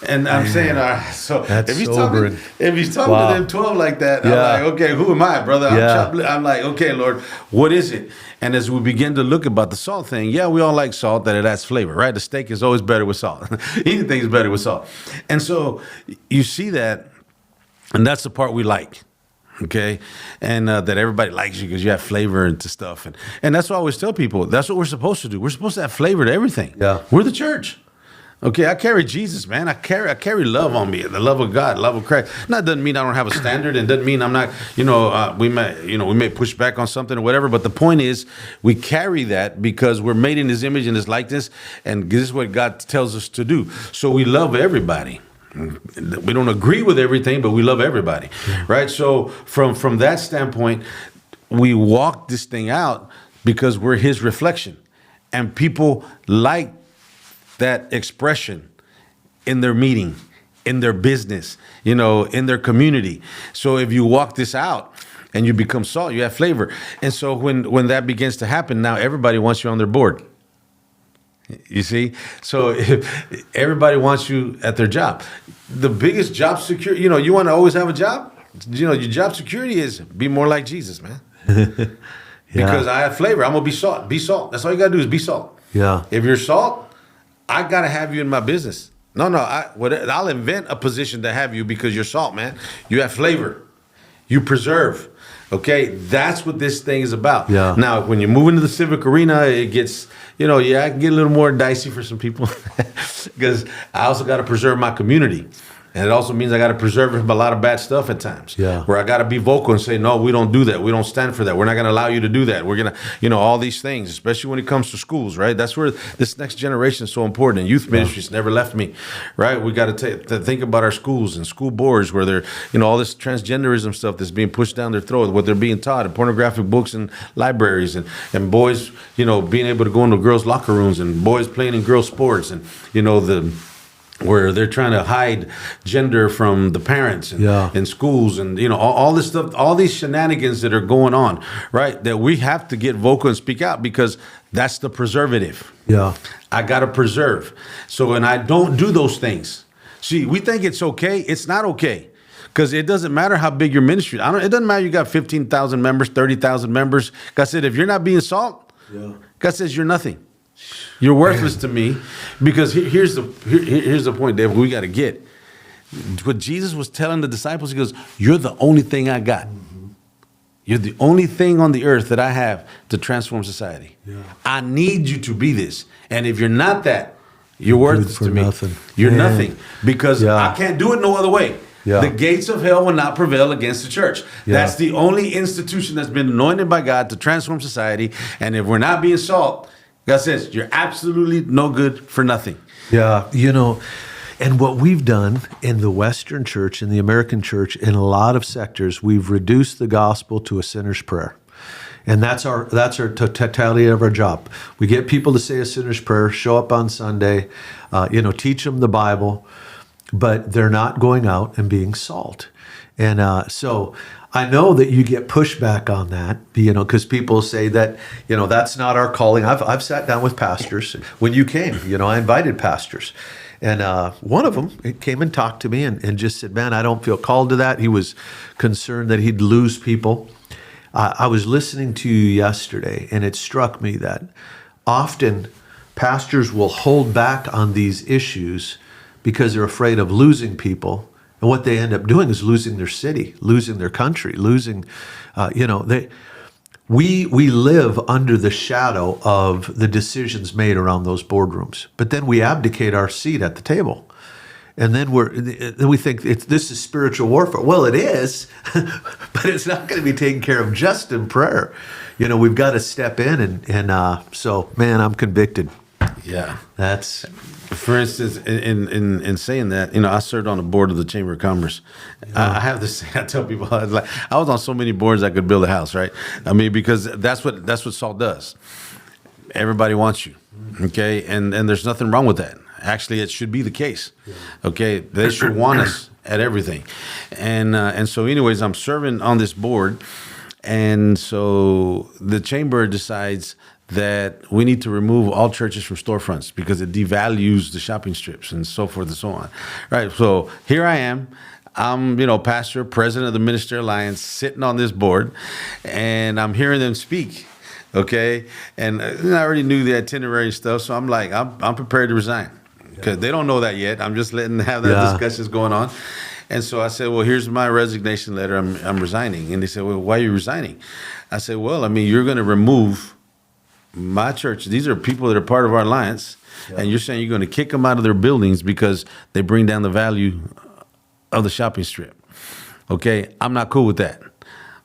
and I'm saying, so that's if he's sobering. talking to them 12 like that, I'm like, okay, who am I, brother? I'm like, okay, Lord, what is it? And as we begin to look about the salt thing, we all like salt, that it adds flavor, right? The steak is always better with salt. Anything is better with salt. And so you see that, and that's the part we like. Okay, and that everybody likes you because you have flavor into stuff, and that's what I always tell people. That's what we're supposed to do. We're supposed to have flavor to everything. Yeah, we're the church. Okay, I carry Jesus, man. I carry love on me, the love of God, love of Christ. That doesn't mean I don't have a standard, and doesn't mean I'm not. We may push back on something or whatever. But the point is, we carry that because we're made in His image and His likeness, and this is what God tells us to do. So we love everybody. We don't agree with everything, but we love everybody, right? So from that standpoint, we walk this thing out because we're His reflection, and people like that expression in their meeting, in their business, in their community. So if you walk this out and you become salt, you have flavor. And so when that begins to happen, now everybody wants you on their board. You see? So if everybody wants you at their job. The biggest job security, you want to always have a job? Your job security is be more like Jesus, man. because I have flavor. I'm gonna be salt. Be salt. That's all you gotta do is be salt. Yeah. If you're salt, I gotta have you in my business. No, I'll invent a position to have you because you're salt, man. You have flavor. You preserve. Okay, that's what this thing is about. Yeah. Now, when you move into the civic arena, it gets, it can get a little more dicey for some people because I also got to preserve my community. And it also means I got to preserve it from a lot of bad stuff at times. Yeah. Where I got to be vocal and say, no, we don't do that. We don't stand for that. We're not going to allow you to do that. We're going to, all these things, especially when it comes to schools, right? That's where this next generation is so important. And youth ministries never left me, right? We got to think about our schools and school boards where they're, all this transgenderism stuff that's being pushed down their throat, what they're being taught, and pornographic books and libraries, and boys, being able to go into girls' locker rooms and boys playing in girls' sports, and, where they're trying to hide gender from the parents in schools, and all this stuff, all these shenanigans that are going on, right? That we have to get vocal and speak out because that's the preservative. Yeah, I got to preserve. So when I don't do those things, see, we think it's okay. It's not okay. Because it doesn't matter how big your ministry is. It doesn't matter you got 15,000 members, 30,000 members. God said, if you're not being salt, God says you're nothing. You're worthless to me, because here's the point, Dave. We got to get what Jesus was telling the disciples. He goes, "You're the only thing I got. You're the only thing on the earth that I have to transform society. I need you to be this. And if you're not that, you're worthless to me. Nothing. You're nothing, because I can't do it no other way." Yeah. The gates of hell will not prevail against the church. That's the only institution that's been anointed by God to transform society. And if we're not being salt, God says, you're absolutely no good for nothing. Yeah, and what we've done in the Western church, in the American church, in a lot of sectors, we've reduced the gospel to a sinner's prayer. And that's our totality of our job. We get people to say a sinner's prayer, show up on Sunday, teach them the Bible, but they're not going out and being salt. And so I know that you get pushback on that, because people say that, that's not our calling. I've sat down with pastors. When you came, I invited pastors. And one of them came and talked to me and just said, man, I don't feel called to that. He was concerned that he'd lose people. I was listening to you yesterday, and it struck me that often pastors will hold back on these issues because they're afraid of losing people. And what they end up doing is losing their city, losing their country, losing, we live under the shadow of the decisions made around those boardrooms. But then we abdicate our seat at the table. And then we think this is spiritual warfare. Well, it is, but it's not going to be taken care of just in prayer. We've got to step in, and so, man, I'm convicted. Yeah. That's... For instance, in saying that, I served on the board of the Chamber of Commerce. I have this. I tell people, I was on so many boards I could build a house, right? Because that's what salt does. Everybody wants you, okay, and there's nothing wrong with that. Actually, it should be the case, okay. They should want us at everything, and so, anyways, I'm serving on this board, and so the chamber decides that we need to remove all churches from storefronts because it devalues the shopping strips and so forth and so on. Right. So here I am. I'm, pastor, president of the Ministerial Alliance, sitting on this board, and I'm hearing them speak. Okay. And I already knew the itinerary stuff. So I'm like, I'm prepared to resign because they don't know that yet. I'm just letting them have that discussions going on. And so I said, well, here's my resignation letter. I'm resigning. And they said, well, why are you resigning? I said, well, you're going to remove my church. These are people that are part of our alliance, and you're saying you're going to kick them out of their buildings because they bring down the value of the shopping strip. Okay, I'm not cool with that.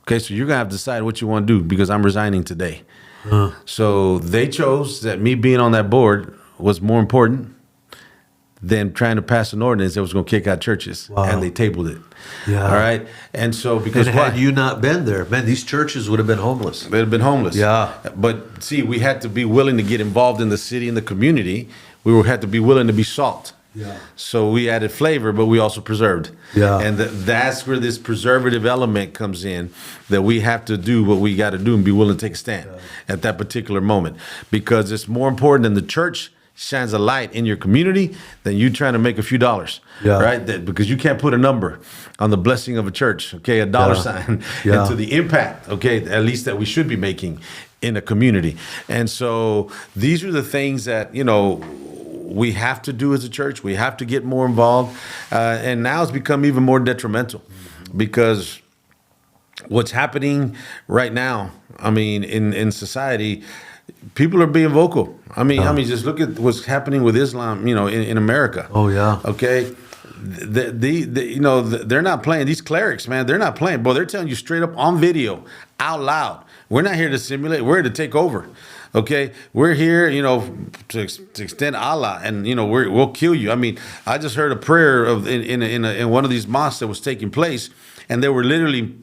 Okay, so you're going to have to decide what you want to do because I'm resigning today. So they chose that me being on that board was more important than trying to pass an ordinance that was going to kick out churches, and they tabled it. Yeah. All right. And so because had you not been there, man, these churches would have been homeless. They'd have been homeless. Yeah. But see, we had to be willing to get involved in the city and the community. We had to be willing to be salt. Yeah. So we added flavor, but we also preserved. Yeah. And that's where this preservative element comes in, that we have to do what we got to do and be willing to take a stand at that particular moment, because it's more important than the church shines a light in your community than you trying to make a few dollars, right? Because you can't put a number on the blessing of a church, okay, a dollar sign, and to the impact, okay, at least that we should be making in a community. And so these are the things that, we have to do as a church. We have to get more involved. And now it's become even more detrimental because what's happening right now, I mean, in society, people are being vocal. I mean, just look at what's happening with Islam, in America. Oh yeah. Okay. They're not playing. These clerics, man, they're not playing. Boy, they're telling you straight up on video, out loud. We're not here to simulate. We're here to take over. Okay, we're here, to extend Allah, and we'll kill you. I mean, I just heard a prayer in one of these mosques that was taking place, and they were literally,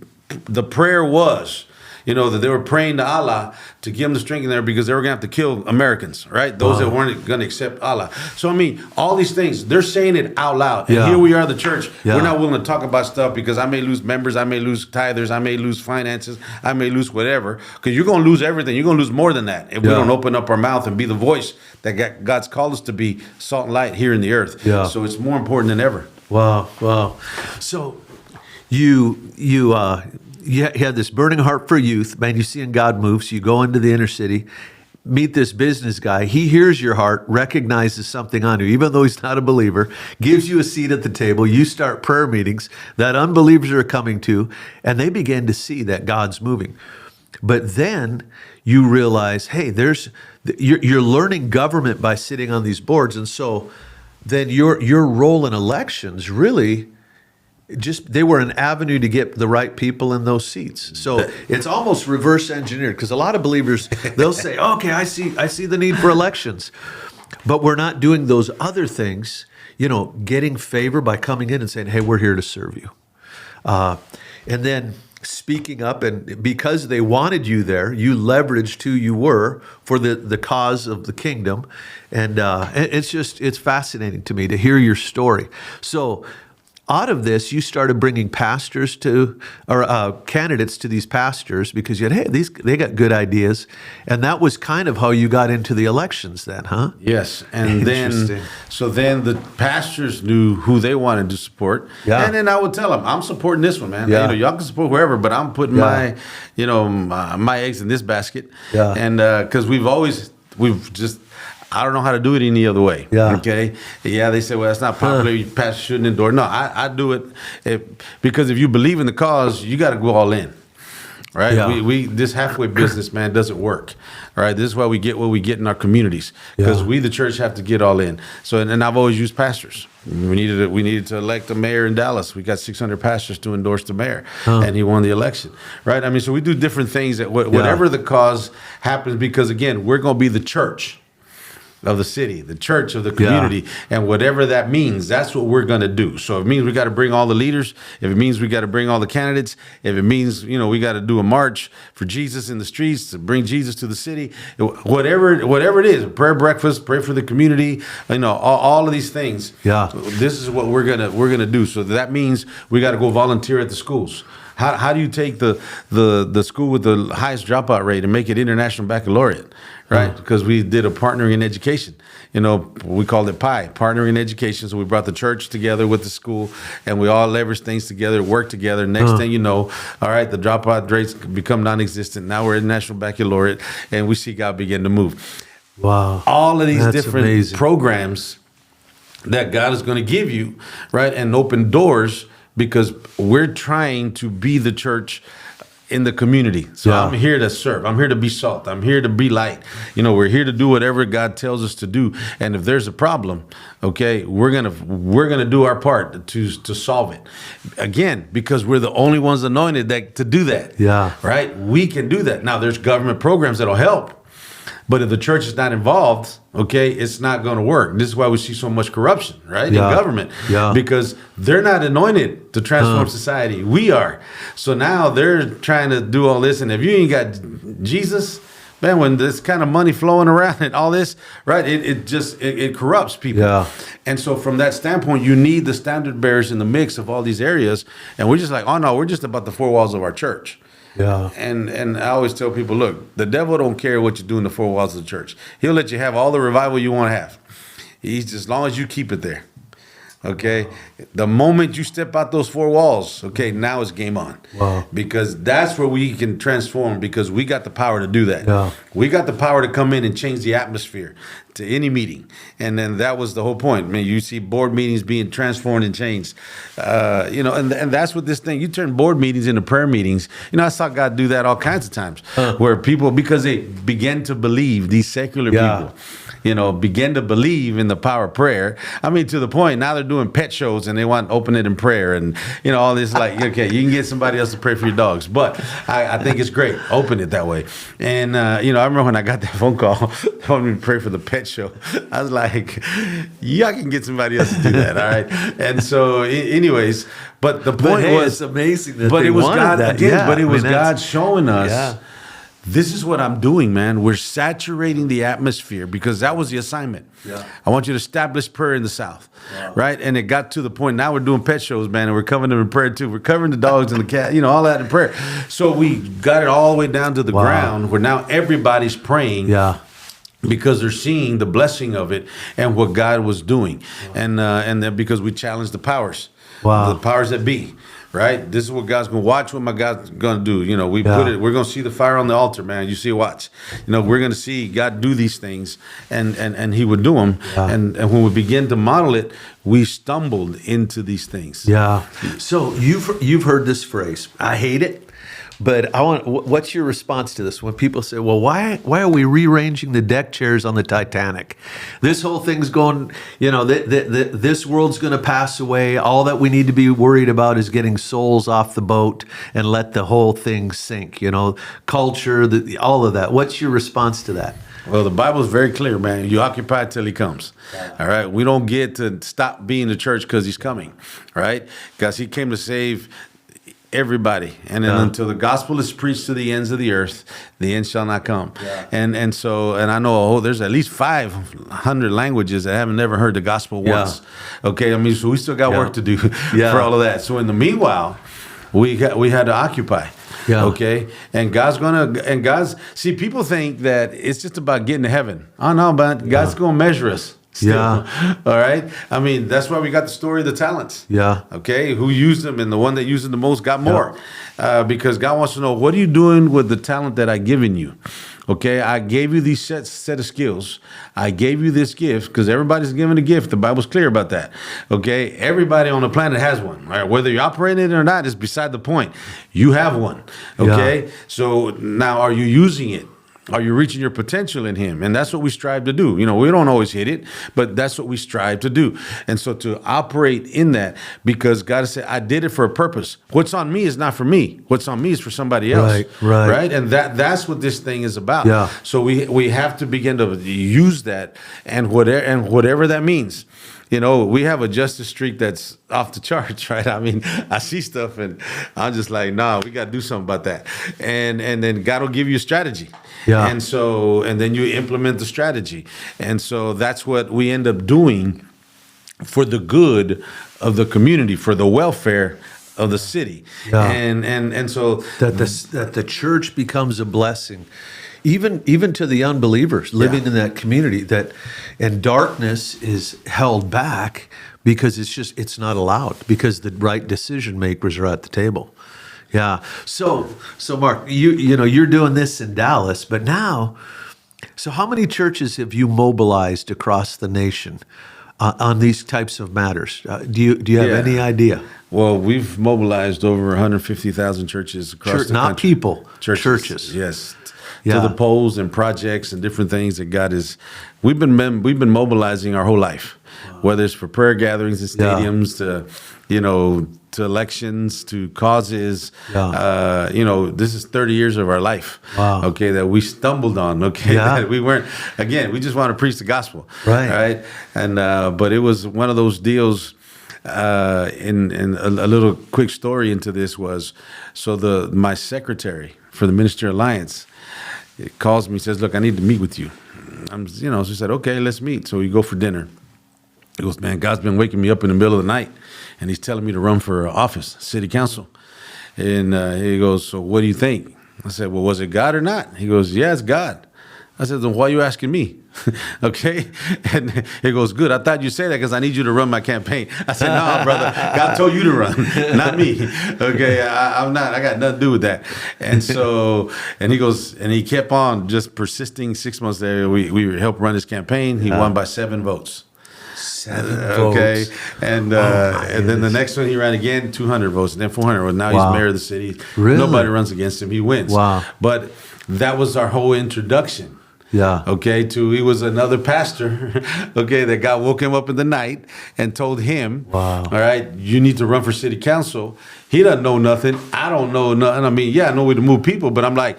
the prayer was, that they were praying to Allah to give them the strength in there because they were going to have to kill Americans, right? Those that weren't going to accept Allah. So, I mean, all these things, they're saying it out loud. And here we are, the church. We're not willing to talk about stuff because I may lose members, I may lose tithers, I may lose finances, I may lose whatever. Because you're going to lose everything. You're going to lose more than that if we don't open up our mouth and be the voice that God's called us to be, salt and light here in the earth. So it's more important than ever. Wow. So you had this burning heart for youth, man. You see God move, so you go into the inner city, meet this business guy. He hears your heart, recognizes something on you, even though he's not a believer, gives you a seat at the table. You start prayer meetings that unbelievers are coming to, and they begin to see that God's moving. But then you realize, hey, you're learning government by sitting on these boards, and so then your role in elections really, they were an avenue to get the right people in those seats. So it's almost reverse engineered, because a lot of believers, they'll say, okay, I see the need for elections, but we're not doing those other things, getting favor by coming in and saying, hey, we're here to serve you. And then speaking up, and because they wanted you there, you leveraged who you were for the cause of the kingdom. And it's fascinating to me to hear your story. So out of this, you started bringing pastors candidates to these pastors because you had, they got good ideas, and that was kind of how you got into the elections then, huh? Yes, and then the pastors knew who they wanted to support, and then I would tell them, I'm supporting this one, man. Y'all can support whoever, but I'm putting my eggs in this basket, and because we've just. I don't know how to do it any other way. Okay. They say, well, that's not popular. Pastor shouldn't endorse. No, I do it because if you believe in the cause, you got to go all in. Right? We this halfway business, man, doesn't work. All right. This is why we get what we get in our communities, because we, the church, have to get all in. So, and I've always used pastors. We needed to elect a mayor in Dallas. We got 600 pastors to endorse the mayor, and he won the election. Right? I mean, so we do different things that whatever the cause happens, because again, we're going to be the church of the city, the church of the community, and whatever that means, that's what we're going to do. So if it means we got to bring all the leaders, if it means we got to bring all the candidates, if it means, we got to do a march for Jesus in the streets to bring Jesus to the city, whatever it is, prayer breakfast, pray for the community, all of these things. This is what we're gonna do. So that means we got to go volunteer at the schools. How do you take the school with the highest dropout rate and make it international baccalaureate, right? Because we did a partnering in education. We called it PI, partnering in education. So we brought the church together with the school, and we all leveraged things together, worked together. Next thing you know, all right, the dropout rates become non-existent. Now we're international baccalaureate, and we see God begin to move. Wow. All of these different programs that God is going to give you, right, and open doors, because we're trying to be the church in the community. So I'm here to serve. I'm here to be salt. I'm here to be light. We're here to do whatever God tells us to do. And if there's a problem, okay, we're gonna do our part to solve it. Again, because we're the only ones anointed to do that. Right? We can do that. Now there's government programs that'll help. But if the church is not involved, okay, it's not going to work. This is why we see so much corruption, right, in government. Because they're not anointed to transform society. We are. So now they're trying to do all this. And if you ain't got Jesus, man, when there's kind of money flowing around and all this, right, it corrupts people. And so from that standpoint, you need the standard bearers in the mix of all these areas. And we're just like, oh, no, we're just about the four walls of our church. And I always tell people, look, the devil don't care what you do in the four walls of the church. He'll let you have all the revival you want to have. He's as long as you keep it there. Okay, the moment you step out those four walls, okay, now it's game on. Wow. Because that's where we can transform, because we got the power to do that. Yeah. We got the power to come in and change the atmosphere to any meeting. And then that was the whole point. Man, you see board meetings being transformed and changed. And that's what this thing, you turn board meetings into prayer meetings. I saw God do that all kinds of times where people, because they began to believe, these secular people, begin to believe in the power of prayer. I mean, to the point now they're doing pet shows and they want to open it in prayer and, all this, like, okay, you can get somebody else to pray for your dogs. But I think it's great. Open it that way. And, I remember when I got that phone call, they wanted me to pray for the pet show. I was like, yeah, I can get somebody else to do that. All right. And so anyways, but the point was, it's amazing that but they it was wanted God that. again, Yeah, but it was I mean, God showing us. Yeah. This is what I'm doing, man. We're saturating the atmosphere because that was the assignment. Yeah. I want you to establish prayer in the South, right? And it got to the point, now we're doing pet shows, man, and we're covering them in prayer too. We're covering the dogs and the cat, all that in prayer. So we got it all the way down to the ground where now everybody's praying. Yeah. Because they're seeing the blessing of it and what God was doing. And then because we challenged the powers, the powers that be. Right, this is what God's gonna watch. What my God's gonna do? We put it. We're gonna see the fire on the altar, man. You see, watch. We're gonna see God do these things, and He would do them. Yeah. And when we begin to model it, we stumbled into these things. Yeah. So you've heard this phrase. I hate it, but what's your response to this when people say, "Well, why are we rearranging the deck chairs on the Titanic? This whole thing's going. This world's going to pass away. All that we need to be worried about is getting souls off the boat and let the whole thing sink. Culture, all of that. What's your response to that?" Well, the Bible is very clear, man. You occupy till He comes. All right. We don't get to stop being the church because He's coming, right? Because He came to save everybody, and then until the gospel is preached to the ends of the earth, the end shall not come. And so I know there's at least 500 languages that haven't never heard the gospel once. Okay, I mean, so we still got work to do for all of that. So in the meanwhile, we had to occupy. Yeah. Okay. And see, people think that it's just about getting to heaven. Oh no, but God's gonna measure us. Still. Yeah. All right. I mean, that's why we got the story of the talents. Yeah. Okay. Who used them, and the one that used them the most got more. Because God wants to know, what are you doing with the talent that I've given you? Okay. I gave you these set of skills. I gave you this gift because everybody's given a gift. The Bible's clear about that. Okay. Everybody on the planet has one. All right? Whether you're operating it or not is beside the point. You have one. Okay. Yeah. So now, are you using it? Are you reaching your potential in Him? And that's what we strive to do. We don't always hit it, but that's what we strive to do. And so to operate in that, because God has said, I did it for a purpose. What's on me is not for me. What's on me is for somebody else. Right. And that's what this thing is about. Yeah. So we have to begin to use that and whatever that means. We have a justice streak that's off the charts, right? I mean, I see stuff and I'm just like, nah, we got to do something about that. And then God will give you a strategy. Yeah. And then you implement the strategy. And so that's what we end up doing for the good of the community, for the welfare of the city. Yeah. And so that the church becomes a blessing. Even to the unbelievers living in that community, and darkness is held back because it's not allowed, because the right decision makers are at the table. Yeah. So Mark, you're doing this in Dallas, but now, so how many churches have you mobilized across the nation on these types of matters? Do you have any idea? Well, we've mobilized over 150,000 churches across the country. Not people, churches. Yes. To the polls and projects and different things that God is. We've been mobilizing our whole life, whether it's for prayer gatherings and stadiums, to elections, to causes. This is 30 years of our life. Wow. Okay, that we stumbled on. Okay, that we weren't. Again, we just want to preach the gospel. Right. And but it was one of those deals. In a little quick story into this was, so my secretary for the Ministerial Alliance, it calls me, says, look, I need to meet with you. So she said, okay, let's meet. So we go for dinner. He goes, man, God's been waking me up in the middle of the night, and He's telling me to run for office, city council. And he goes, so what do you think? I said, well, was it God or not? He goes, yeah, it's God. I said, then why are you asking me? Okay. And he goes, good. I thought you said that because I need you to run my campaign. I said, no, brother. God told you to run, not me. Okay. I'm not. I got nothing to do with that. And so, and he goes, and he kept on just persisting. 6 months there, we helped run his campaign. He won by 7 votes. 7 Okay, votes. and then the next one he ran again, 200 votes, and then 400. Well, now he's mayor of the city. Really? Nobody runs against him. He wins. Wow. But that was our whole introduction. Yeah. Okay, he was another pastor, okay, that God woke him up in the night and told him, wow, all right, you need to run for city council. He doesn't know nothing. I don't know nothing. I mean, yeah, I know where to move people, but I'm like,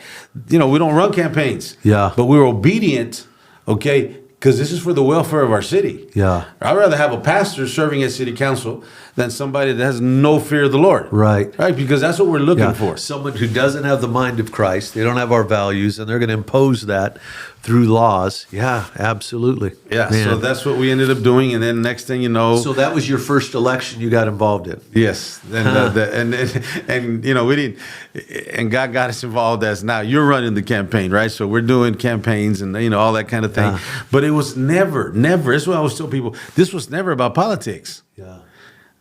we don't run campaigns. Yeah. But we're obedient, okay, because this is for the welfare of our city. Yeah. I'd rather have a pastor serving as city council than somebody that has no fear of the Lord. Right. Right, because that's what we're looking for. Someone who doesn't have the mind of Christ, they don't have our values, and they're going to impose that through laws. Yeah, absolutely. Yeah, Man. so that's what we ended up doing, and then next thing you know, So that was your first election you got involved in. yes, and we didn't, and God got us involved as now you're running the campaign, right? So we're doing campaigns and all that kind of thing, but it was never. That's what I always tell people. This was never about politics. Yeah.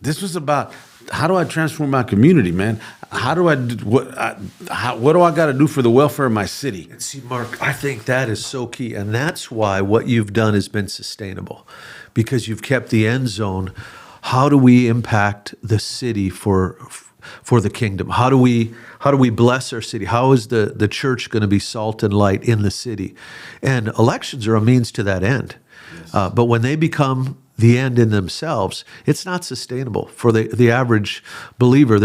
This was about how do I transform my community, man? How do I do, what do I got to do for the welfare of my city? And see, Mark, I think that is so key, and that's why what you've done has been sustainable, because you've kept the end zone. How do we impact the city for the kingdom? How do we bless our city? How is the church going to be salt and light in the city? And elections are a means to that end. Yes. But when they become the end in themselves, it's not sustainable for the average believer.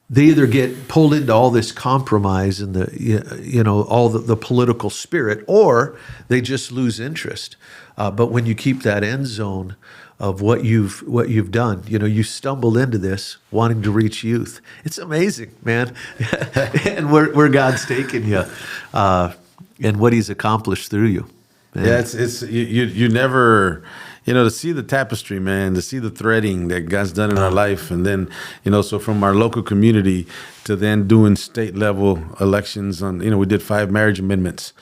They either get pulled into all this compromise and all the political spirit, or they just lose interest. But when you keep that end zone of what you've done, you stumbled into this wanting to reach youth. It's amazing, man, and where God's taken you, and what He's accomplished through you. Man. Yeah, it's you never, to see the tapestry, man, to see the threading that God's done in our life, and then, so from our local community to then doing state level elections on, we did 5 marriage amendments,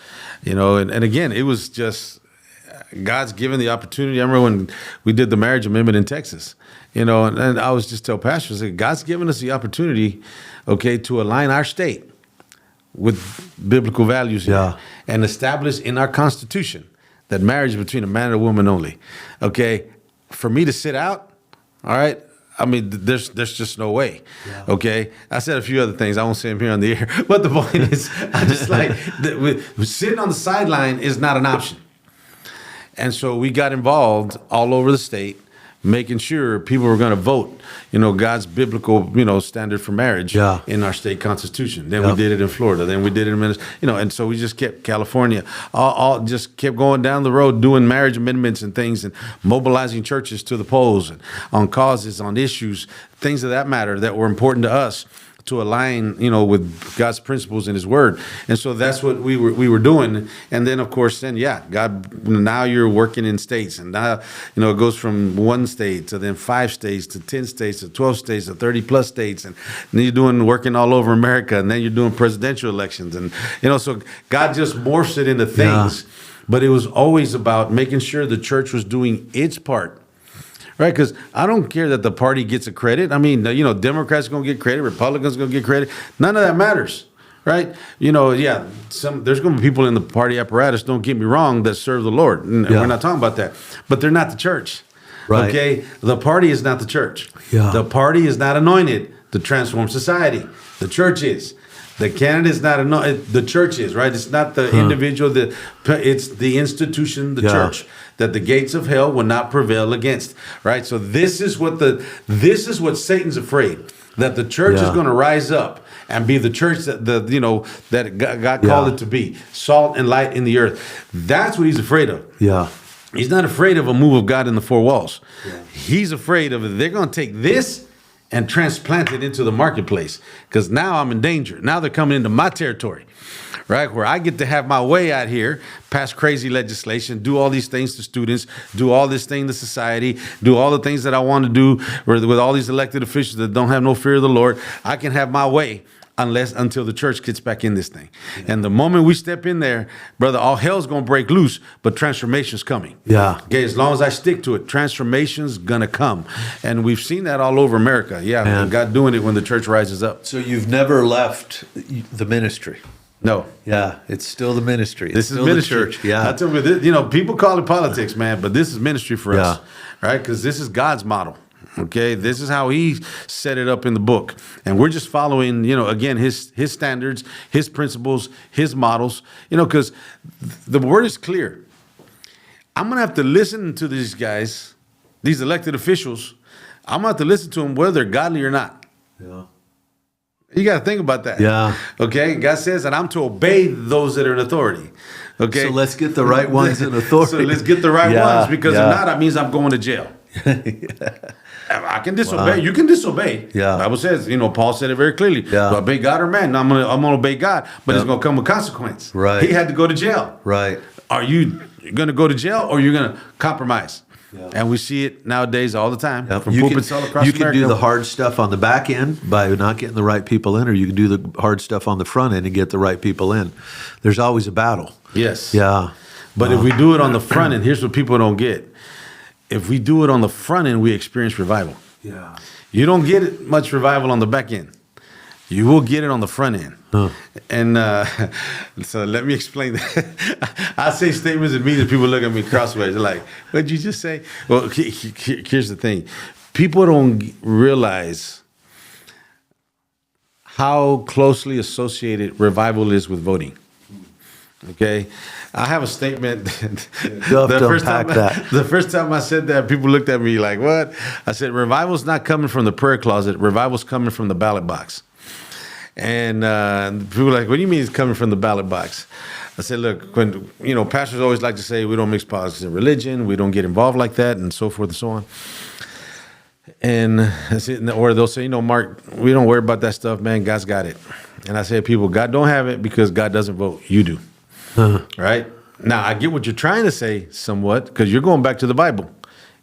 and again, it was just God's given the opportunity. I remember when we did the marriage amendment in Texas, and I was just tell pastors, God's given us the opportunity, okay, to align our state with biblical values here, and establish in our Constitution that marriage is between a man and a woman only. Okay, for me to sit out, all right, I mean, there's just no way. Yeah. Okay, I said a few other things. I won't say them here on the air, but the point is, I just like sitting on the sideline is not an option. And so we got involved all over the state, making sure people were going to vote, God's biblical, standard for marriage in our state constitution. Then we did it in Florida. Then we did it in Minnesota, and so we just kept California, all just kept going down the road, doing marriage amendments and things, and mobilizing churches to the polls and on causes, on issues, things of that matter that were important to us, to align, with God's principles and His Word. And so that's what we were doing. And then, of course, God, now you're working in states. And now, it goes from 1 state to then 5 states to 10 states to 12 states to 30 plus states. And then you're working all over America. And then you're doing presidential elections. And, so God just morphs it into things. Yeah. But it was always about making sure the church was doing its part. Right, because I don't care that the party gets a credit. I mean, Democrats are going to get credit, Republicans are going to get credit. None of that matters, right? There's going to be people in the party apparatus, don't get me wrong, that serve the Lord. And we're not talking about that. But they're not the church, right? Okay? The party is not the church. Yeah. The party is not anointed to transform society. The church is. The candidate is not anointed. The church is, right? It's not the individual. It's the institution, the church, that the gates of hell will not prevail against, right? So this is what Satan's afraid, that the church is going to rise up and be the church that that God called it to be, salt and light in the earth. That's what he's afraid of. Yeah. He's not afraid of a move of God in the 4 walls. Yeah. He's afraid of they're going to take this and transplant it into the marketplace, because now I'm in danger. Now they're coming into my territory, right? Where I get to have my way out here, pass crazy legislation, do all these things to students, do all this thing to society, do all the things that I want to do with all these elected officials that don't have no fear of the Lord. I can have my way. until the church gets back in this thing. And the moment we step in there, brother, all hell's gonna break loose, but transformation's coming. Yeah. Okay, as long as I stick to it, transformation's gonna come. And we've seen that all over America. Yeah, Man. God doing it when the church rises up. So you've never left the ministry. No. Yeah, it's still the ministry. This is still ministry. The church. Yeah. I tell you, you know, people call it politics, man, but this is ministry for us, right? Because this is God's model. Okay, this is how He set it up in the book, and we're just following, you know, again, His standards, His principles, His models. You know, because the word is clear. I'm gonna have to listen to these guys, these elected officials. I'm gonna have to listen to them whether they're godly or not. Yeah. You got to think about that. Yeah. Okay. God says that I'm to obey those that are in authority. Okay. So let's get the right ones in authority. So let's get the right ones, because if not, that means I'm going to jail. Yeah. I can disobey. Wow. You can disobey. Yeah. The Bible says, you know, Paul said it very clearly. Yeah. Obey God or man. I'm gonna obey God, but it's gonna come with consequence. Right. He had to go to jail. Right. Are you gonna go to jail, or you're gonna compromise? Yeah. And we see it nowadays all the time. Yep. From You pulpits all across can America. do the hard stuff on the back end by not getting the right people in, or you can do the hard stuff on the front end and get the right people in. There's always a battle. Yes. Yeah. But if we do it on the front end, here's what people don't get. If we do it on the front end, we experience revival. Yeah. You don't get much revival on the back end. You will get it on the front end. Huh. And so let me explain that. I say statements and means, and people look at me crossways. They're like, what did you just say? Well, here's the thing. People don't realize how closely associated revival is with voting. Okay? I have a statement. The first time I said that, people looked at me like, what? I said, revival's not coming from the prayer closet. Revival's coming from the ballot box. And people were like, what do you mean it's coming from the ballot box? I said, look, when, you know, pastors always like to say we don't mix politics and religion, we don't get involved like that, and so forth and so on. And I said, or they'll say, you know, Mark, we don't worry about that stuff, man. God's got it. And I say to people, God don't have it because God doesn't vote. You do. Right? Now, I get what you're trying to say somewhat, because you're going back to the Bible.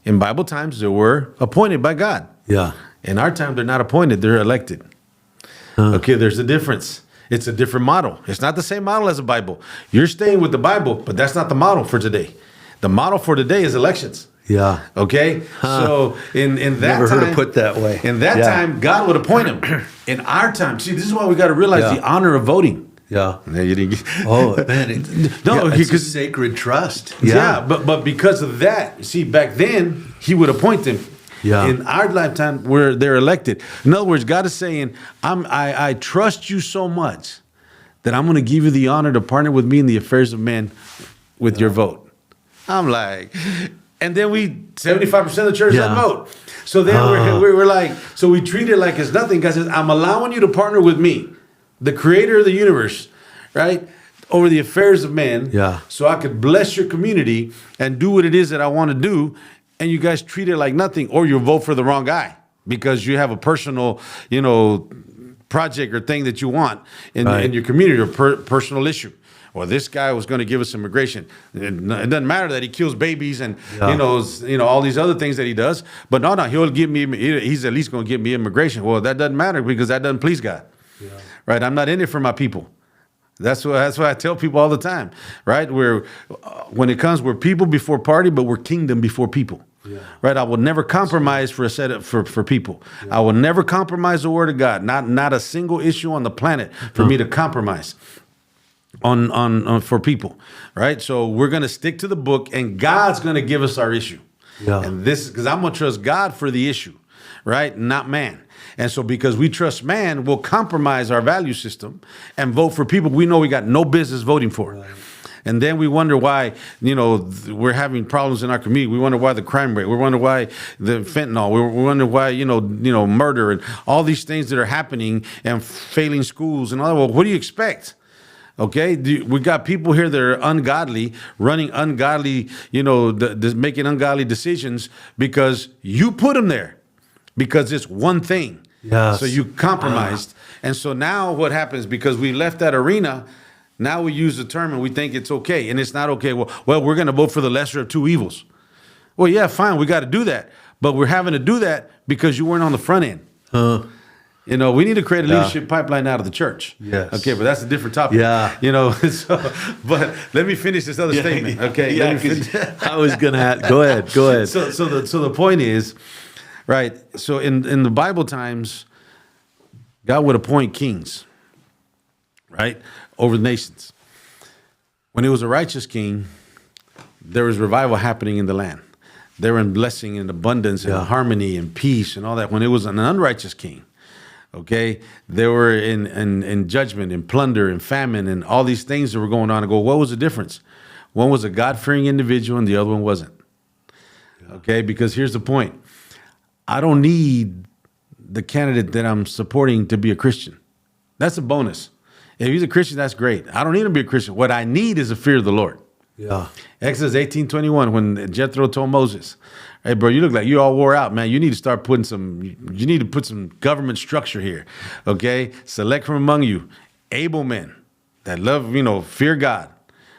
In Bible times, they were appointed by God. Yeah. In our time, they're not appointed. They're elected. Okay, there's a difference. It's a different model. It's not the same model as the Bible. You're staying with the Bible, but that's not the model for today. The model for today is elections. Yeah. Okay? So in that Never time, heard it put that way. In that time, God would appoint him. In our time, see, this is why we got to realize the honor of voting. Yeah. No, you didn't get. Oh, man. It's a sacred trust. Yeah, but because of that, see, back then, he would appoint them. Yeah. In our lifetime, where they're elected. In other words, God is saying, I trust you so much that I'm going to give you the honor to partner with me in the affairs of men with your vote. I'm like, and then 75% of the church doesn't vote. So then we're like, so we treat it like it's nothing. God says, I'm allowing you to partner with me, the creator of the universe, right? Over the affairs of men. Yeah. So I could bless your community and do what it is that I want to do. And you guys treat it like nothing, or you vote for the wrong guy because you have a personal, you know, project or thing that you want in your community, or personal issue. Or this guy was going to give us immigration. It doesn't matter that he kills babies and you know all these other things that he does. But no, he'll give me. He's at least going to give me immigration. Well, that doesn't matter because that doesn't please God. Yeah. Right? I'm not in it for my people. That's what I tell people all the time, right? When it comes, we're people before party, but we're kingdom before people, right? I will never compromise for a set for people. I will never compromise the word of God. Not a single issue on the planet for me to compromise on for people, right? So we're gonna stick to the book, and God's gonna give us our issue, and this is because I'm gonna trust God for the issue, right? Not man. And so because we trust man, we'll compromise our value system and vote for people we know we got no business voting for. Right. And then we wonder why, you know, we're having problems in our community. We wonder why the crime rate. We wonder why the fentanyl. We wonder why, you know, murder and all these things that are happening and failing schools and all that. Well, what do you expect? Okay, we got people here that are ungodly, running ungodly, you know, making ungodly decisions because you put them there, because it's one thing. Yes. So you compromised. And so now what happens, because we left that arena, now we use the term and we think it's okay. And it's not okay. Well, we're going to vote for the lesser of two evils. Well, yeah, fine. We got to do that. But we're having to do that because you weren't on the front end. We need to create a leadership pipeline out of the church. Yes. Okay, but that's a different topic. Yeah. But let me finish this other statement. Okay. Yeah, Let me finish. I was gonna go ahead. Go ahead. So the point is, right? So in the Bible times, God would appoint kings, right, over the nations. When it was a righteous king, there was revival happening in the land. They were in blessing and abundance and harmony and peace and all that. When it was an unrighteous king, okay, they were in judgment and plunder and famine and all these things that were going on. And go, what was the difference? One was a God-fearing individual and the other one wasn't. Okay, because here's the point. I don't need the candidate that I'm supporting to be a Christian. That's a bonus. If he's a Christian, that's great. I don't need him to be a Christian. What I need is a fear of the Lord. Yeah. Exodus 18:21, when Jethro told Moses, hey, bro, you look like you all wore out, man. You need to start putting you need to put some government structure here, okay? Select from among you able men that love, fear God,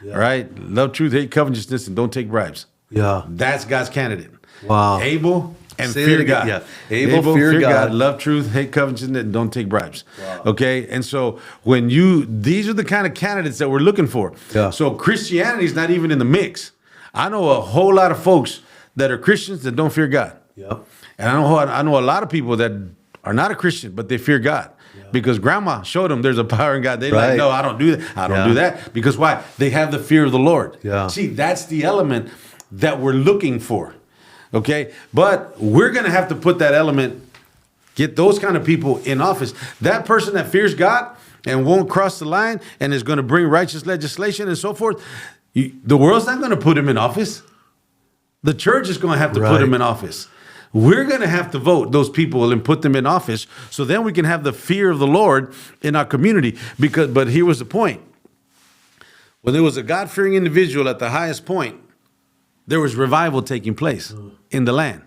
right? Love truth, hate covetousness, and don't take bribes. Yeah. That's God's candidate. Wow. Able and Say fear it again. God. Yeah. Able, fear God. Love truth, hate covetousness, and don't take bribes. Wow. Okay? And so these are the kind of candidates that we're looking for. Yeah. So Christianity is not even in the mix. I know a whole lot of folks that are Christians that don't fear God. Yeah. And I know a lot of people that are not a Christian, but they fear God. Because grandma showed them there's a power in God. They're like, no, I don't do that. I don't do that. Because why? They have the fear of the Lord. Yeah. See, that's the element that we're looking for. Okay? But we're going to have to put that element, get those kind of people in office. That person that fears God and won't cross the line and is going to bring righteous legislation and so forth, the world's not going to put him in office. The church is going to have to put him in office. We're going to have to vote those people and put them in office so then we can have the fear of the Lord in our community. But here was the point. When there was a God-fearing individual at the highest point, there was revival taking place in the land.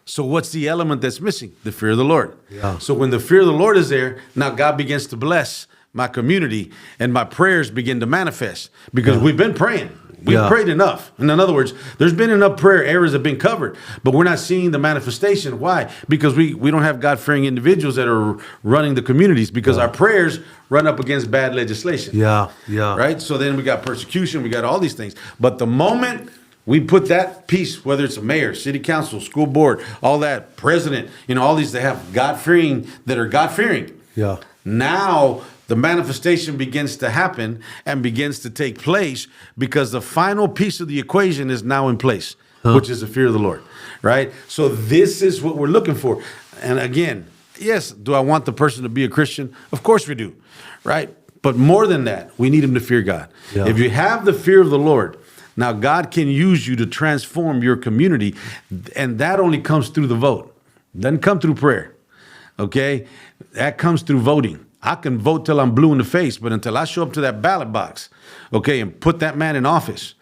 So what's the element that's missing? The fear of the Lord. Yeah. So when the fear of the Lord is there, now God begins to bless my community and my prayers begin to manifest because we've been praying. We've prayed enough. And in other words, there's been enough prayer areas that have been covered, but we're not seeing the manifestation. Why? Because we don't have God-fearing individuals that are running the communities because our prayers run up against bad legislation. Yeah, yeah. Right? So then we got persecution, we got all these things. But the moment we put that piece, whether it's a mayor, city council, school board, all that, president, all these that have God-fearing, that are God-fearing. Yeah. Now the manifestation begins to happen and begins to take place because the final piece of the equation is now in place, which is the fear of the Lord, right? So this is what we're looking for. And again, yes, do I want the person to be a Christian? Of course we do, right? But more than that, we need him to fear God. Yeah. If you have the fear of the Lord, now God can use you to transform your community, and that only comes through the vote. It doesn't come through prayer, okay? That comes through voting. I can vote till I'm blue in the face, but until I show up to that ballot box, okay, and put that man in office,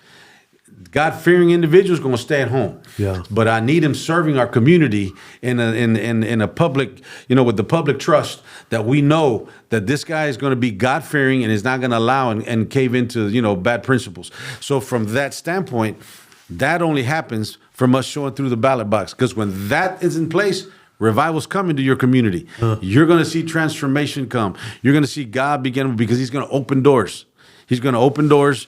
God-fearing individuals going to stay at home. Yeah. But I need him serving our community in a public, with the public trust that we know that this guy is going to be God-fearing and is not going to allow and cave into, bad principles. So from that standpoint, that only happens from us showing through the ballot box. Because when that is in place, revival's coming to your community. You're going to see transformation come. You're going to see God begin because he's going to open doors. He's going to open doors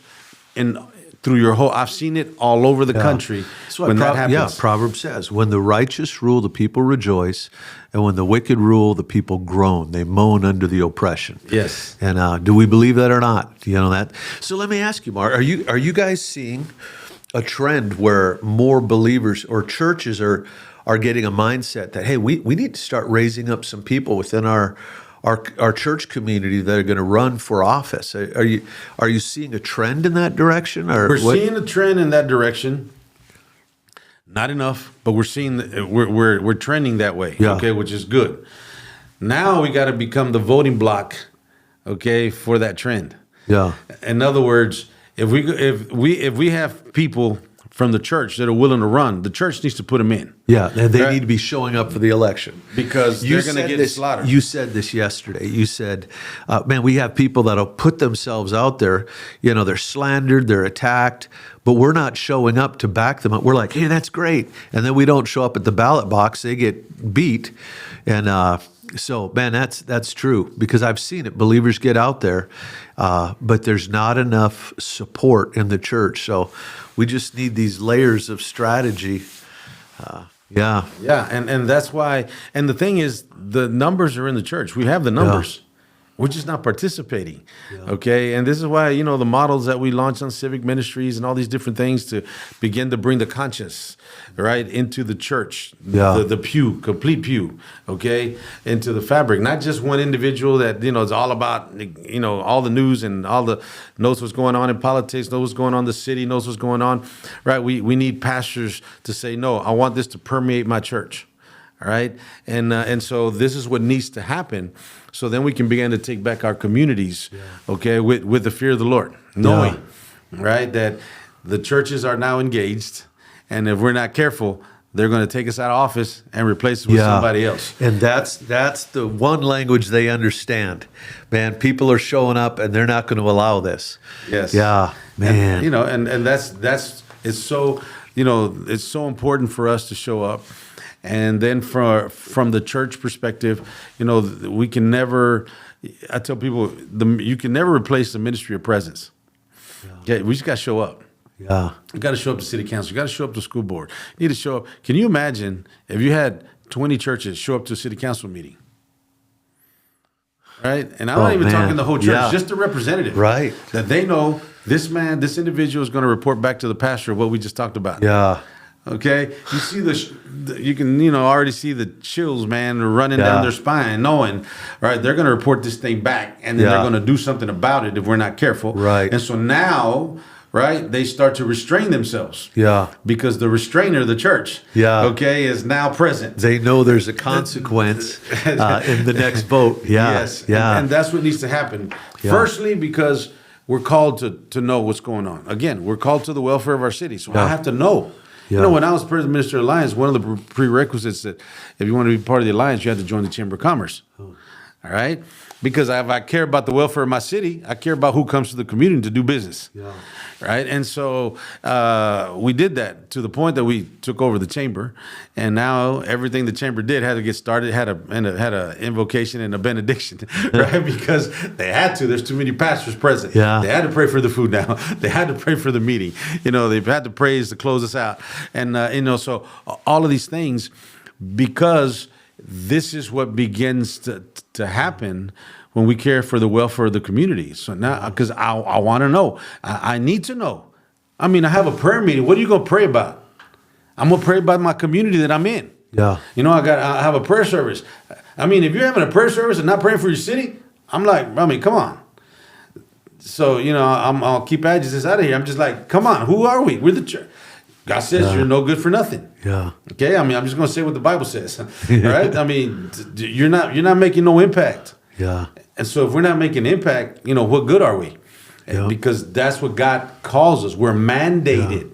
through your whole. I've seen it all over the country. That's what that happens. Yeah, Proverbs says, when the righteous rule, the people rejoice, and when the wicked rule, the people groan. They moan under the oppression. Yes. And do we believe that or not? That. So let me ask you, Mark, are you guys seeing a trend where more believers or churches are getting a mindset that, hey, we need to start raising up some people within our church community that are going to run for office? Are you seeing a trend in that direction? Or we're seeing a trend in that direction. Not enough, but we're seeing we're trending that way. Yeah. Okay, which is good. Now we got to become the voting block, okay, for that trend. Yeah. In other words, if we have people from the church that are willing to run, the church needs to put them in. Yeah, and they need to be showing up for the election. Because they're going to get slaughtered. You said this yesterday. You said, man, we have people that'll put themselves out there. They're slandered, they're attacked, but we're not showing up to back them up. We're like, hey, that's great. And then we don't show up at the ballot box. They get beat. And So, man, that's true, because I've seen it. Believers get out there, but there's not enough support in the church. So we just need these layers of strategy. Yeah. Yeah, and that's why. And the thing is, the numbers are in the church. We have the numbers. We're just not participating. Okay, and this is why, the models that we launch on civic ministries and all these different things to begin to bring the conscience, right, into the church, the pew, complete pew, okay, into the fabric. Not just one individual that is all about all the news and knows what's going on in politics, knows what's going on in the city, knows what's going on, right? We need pastors to say, no, I want this to permeate my church. All right, and so this is what needs to happen. So then we can begin to take back our communities, okay, with the fear of the Lord, knowing, right, that the churches are now engaged, and if we're not careful, they're going to take us out of office and replace us with somebody else. And that's the one language they understand. Man, people are showing up, and they're not going to allow this. Yes. Yeah, man. And that's it's so it's so important for us to show up. And then from the church perspective, we can never, I tell people, you can never replace the ministry of presence. Okay, we just got to show up. Yeah. You got to show up to city council. You got to show up to school board. You need to show up. Can you imagine if you had 20 churches show up to a city council meeting? Right? And I'm not even talking the whole church, just the representative. Right. That they know this individual is going to report back to the pastor what we just talked about. Yeah. Okay, you see you can already see the chills, man, running down their spine, knowing, right, they're going to report this thing back, and then they're going to do something about it if we're not careful. Right. And so now, right, they start to restrain themselves. Yeah. Because the restrainer, the church, okay, is now present. They know there's a consequence in the next vote. Yeah. Yes. Yeah. And that's what needs to happen. Yeah. Firstly, because we're called to know what's going on. Again, we're called to the welfare of our city, so I have to know. Yeah. When I was president minister of the Alliance, one of the prerequisites that if you want to be part of the Alliance, you had to join the Chamber of Commerce. All right? Because if I care about the welfare of my city, I care about who comes to the community to do business. Yeah. Right? And so we did that to the point that we took over the chamber, and now everything the chamber did had to get started, had a invocation and a benediction, right? Because they had to. There's too many pastors present. Yeah. They had to pray for the food now. They had to pray for the meeting. They've had to praise to close us out. And, so all of these things, because this is what begins to happen when we care for the welfare of the community. So now, because I want to know, I need to know. I mean, I have a prayer meeting. What are you going to pray about? I'm going to pray about my community that I'm in. Yeah. I have a prayer service. I mean, if you're having a prayer service and not praying for your city, come on. So, I'll keep Adjutant out of here. I'm just like, come on, who are we? We're the church. God says you're no good for nothing. Yeah. Okay. I mean, I'm just going to say what the Bible says. Right? I mean, you're not making no impact. Yeah. And so if we're not making impact, what good are we? Yeah. Because that's what God calls us. We're mandated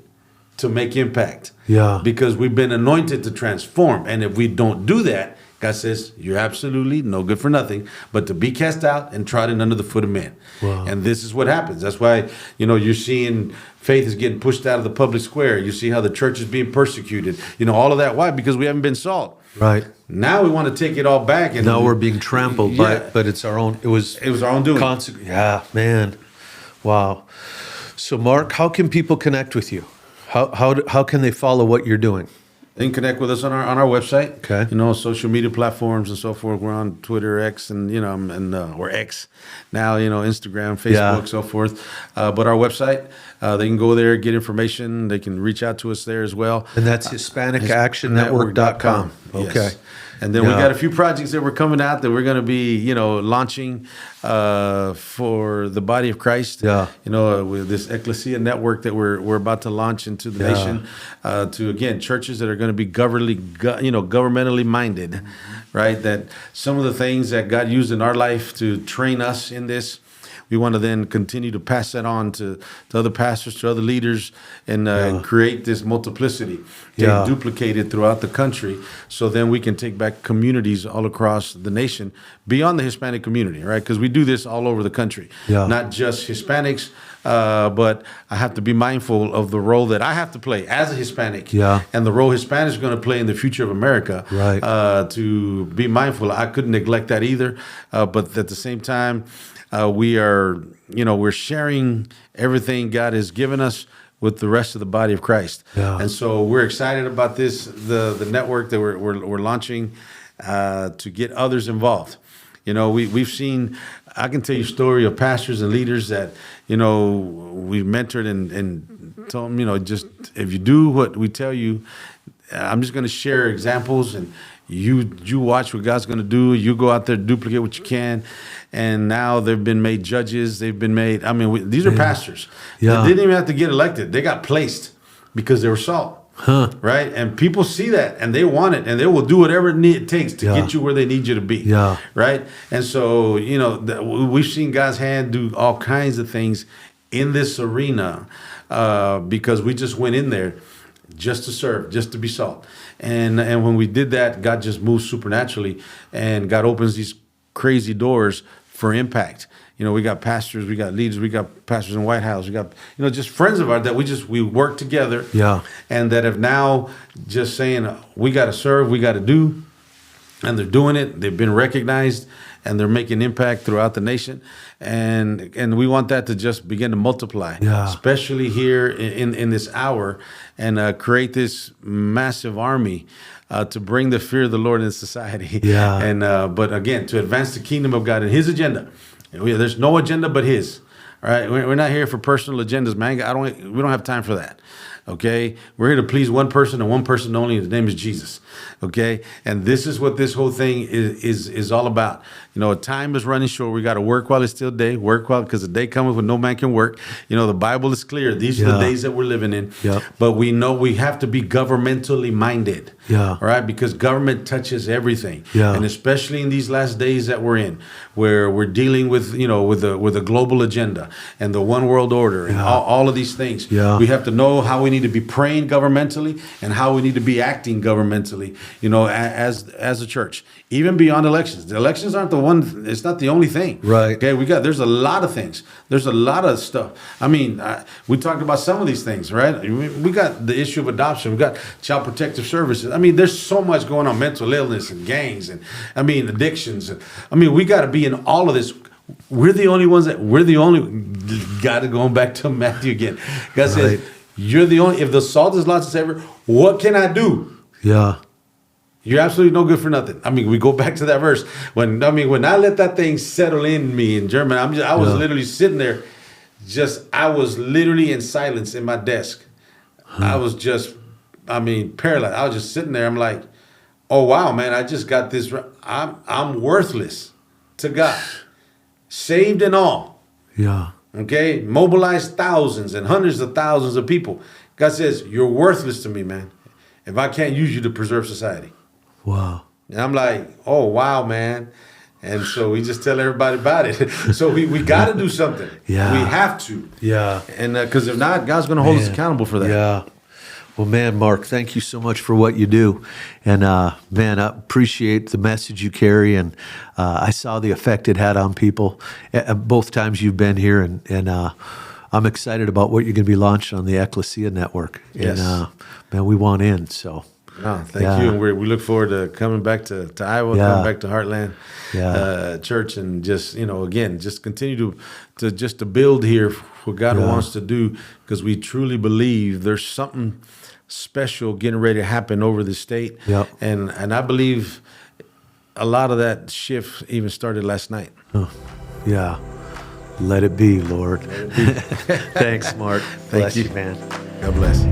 to make impact. Yeah. Because we've been anointed to transform. And if we don't do that, God says, you're absolutely no good for nothing, but to be cast out and trodden under the foot of men. Wow. And this is what happens. That's why, you're seeing faith is getting pushed out of the public square. You see how the church is being persecuted. All of that. Why? Because we haven't been salt. Right. Now we want to take it all back. And now we're being trampled but it's our own. It was our own doing. Yeah, man. Wow. So, Mark, how can people connect with you? How can they follow what you're doing? They can connect with us on our website. Okay. Social media platforms and so forth. We're on Twitter, X, and or X now. Instagram, Facebook, so forth. But our website, they can go there, get information. They can reach out to us there as well. And that's HispanicActionNetwork.com. Okay. Yes. And then we got a few projects that we're coming out that we're going to be, launching for the body of Christ. Yeah. With this Ecclesia network that we're about to launch into the nation, to again churches that are going to be governmentally minded, right? That some of the things that God used in our life to train us in this, we want to then continue to pass that on to other pastors, to other leaders, and create this multiplicity, duplicated throughout the country, so then we can take back communities all across the nation, beyond the Hispanic community, right? Because we do this all over the country, not just Hispanics, but I have to be mindful of the role that I have to play as a Hispanic, and the role Hispanics are going to play in the future of America. Right. To be mindful, I couldn't neglect that either. But at the same time, we're sharing everything God has given us with the rest of the body of Christ. And so we're excited about this, the network that we're launching to get others involved. We've seen, I can tell you a story of pastors and leaders that, we've mentored and told them, just if you do what we tell you, I'm just going to share examples, and you watch what God's going to do. You go out there, duplicate what you can. And now they've been made judges. They've been made, these are pastors. They didn't even have to get elected. They got placed because they were salt. Right? And people see that, and they want it, and they will do whatever it takes to get you where they need you to be. Right? And so, we've seen God's hand do all kinds of things in this arena because we just went in there just to serve, just to be salt. And when we did that, God just moved supernaturally, and God opens these crazy doors for impact. We got pastors, we got leaders, we got pastors in White House, we got, just friends of ours that we work together. And that have now just saying, we got to serve, we got to do. And they're doing it. They've been recognized, and they're making impact throughout the nation. And we want that to just begin to multiply, especially here in this hour, and create this massive army to bring the fear of the Lord in society. But again, to advance the kingdom of God and His agenda. There's no agenda but His. All right, we're not here for personal agendas, man. We don't have time for that. Okay, we're here to please one person and one person only. His name is Jesus. Okay, and this is what this whole thing is all about. Time is running short. We got to work while it's still day. Work while, because the day cometh when no man can work. The Bible is clear. These are the days that we're living in. But we know we have to be governmentally minded. All right, because government touches everything. And especially in these last days that we're in, where we're dealing with with a global agenda and the one world order and all of these things. We have to know how we need to be praying governmentally and how we need to be acting governmentally. As a church, even beyond elections. The elections aren't the one. It's not the only thing. Right. Okay. There's a lot of things. There's a lot of stuff. We talked about some of these things, right? We got the issue of adoption. We got child protective services. There's so much going on, mental illness and gangs and addictions. We got to be in all of this. We're the only got to going back to Matthew again. God says, you're the only, if the salt is lost as ever, what can I do? You're absolutely no good for nothing. We go back to that verse. When I let that thing settle in me in German, I was literally sitting there, I was literally in silence in my desk. I was just, paralyzed. I was just sitting there. I'm like, oh wow, man, I just got this. I'm worthless to God, saved and all. Okay, mobilize thousands and hundreds of thousands of people. God says, you're worthless to me, man, if I can't use you to preserve society. Wow. And I'm like, oh, wow, man. And so we just tell everybody about it. So we got to do something. We have to. And because if not, God's going to hold us accountable for that. Well, man, Mark, thank you so much for what you do. And, man, I appreciate the message you carry. And I saw the effect it had on people both times you've been here. And I'm excited about what you're going to be launching on the Ecclesia Network. And, man, we want in, so. No, thank you. And we look forward to coming back to Iowa, coming back to Heartland Church, and just, again, just continue to build here what God wants to do, because we truly believe there's something special getting ready to happen over the state. And I believe a lot of that shift even started last night. Let it be, Lord. Thanks, Mark. Thank you, man. God bless.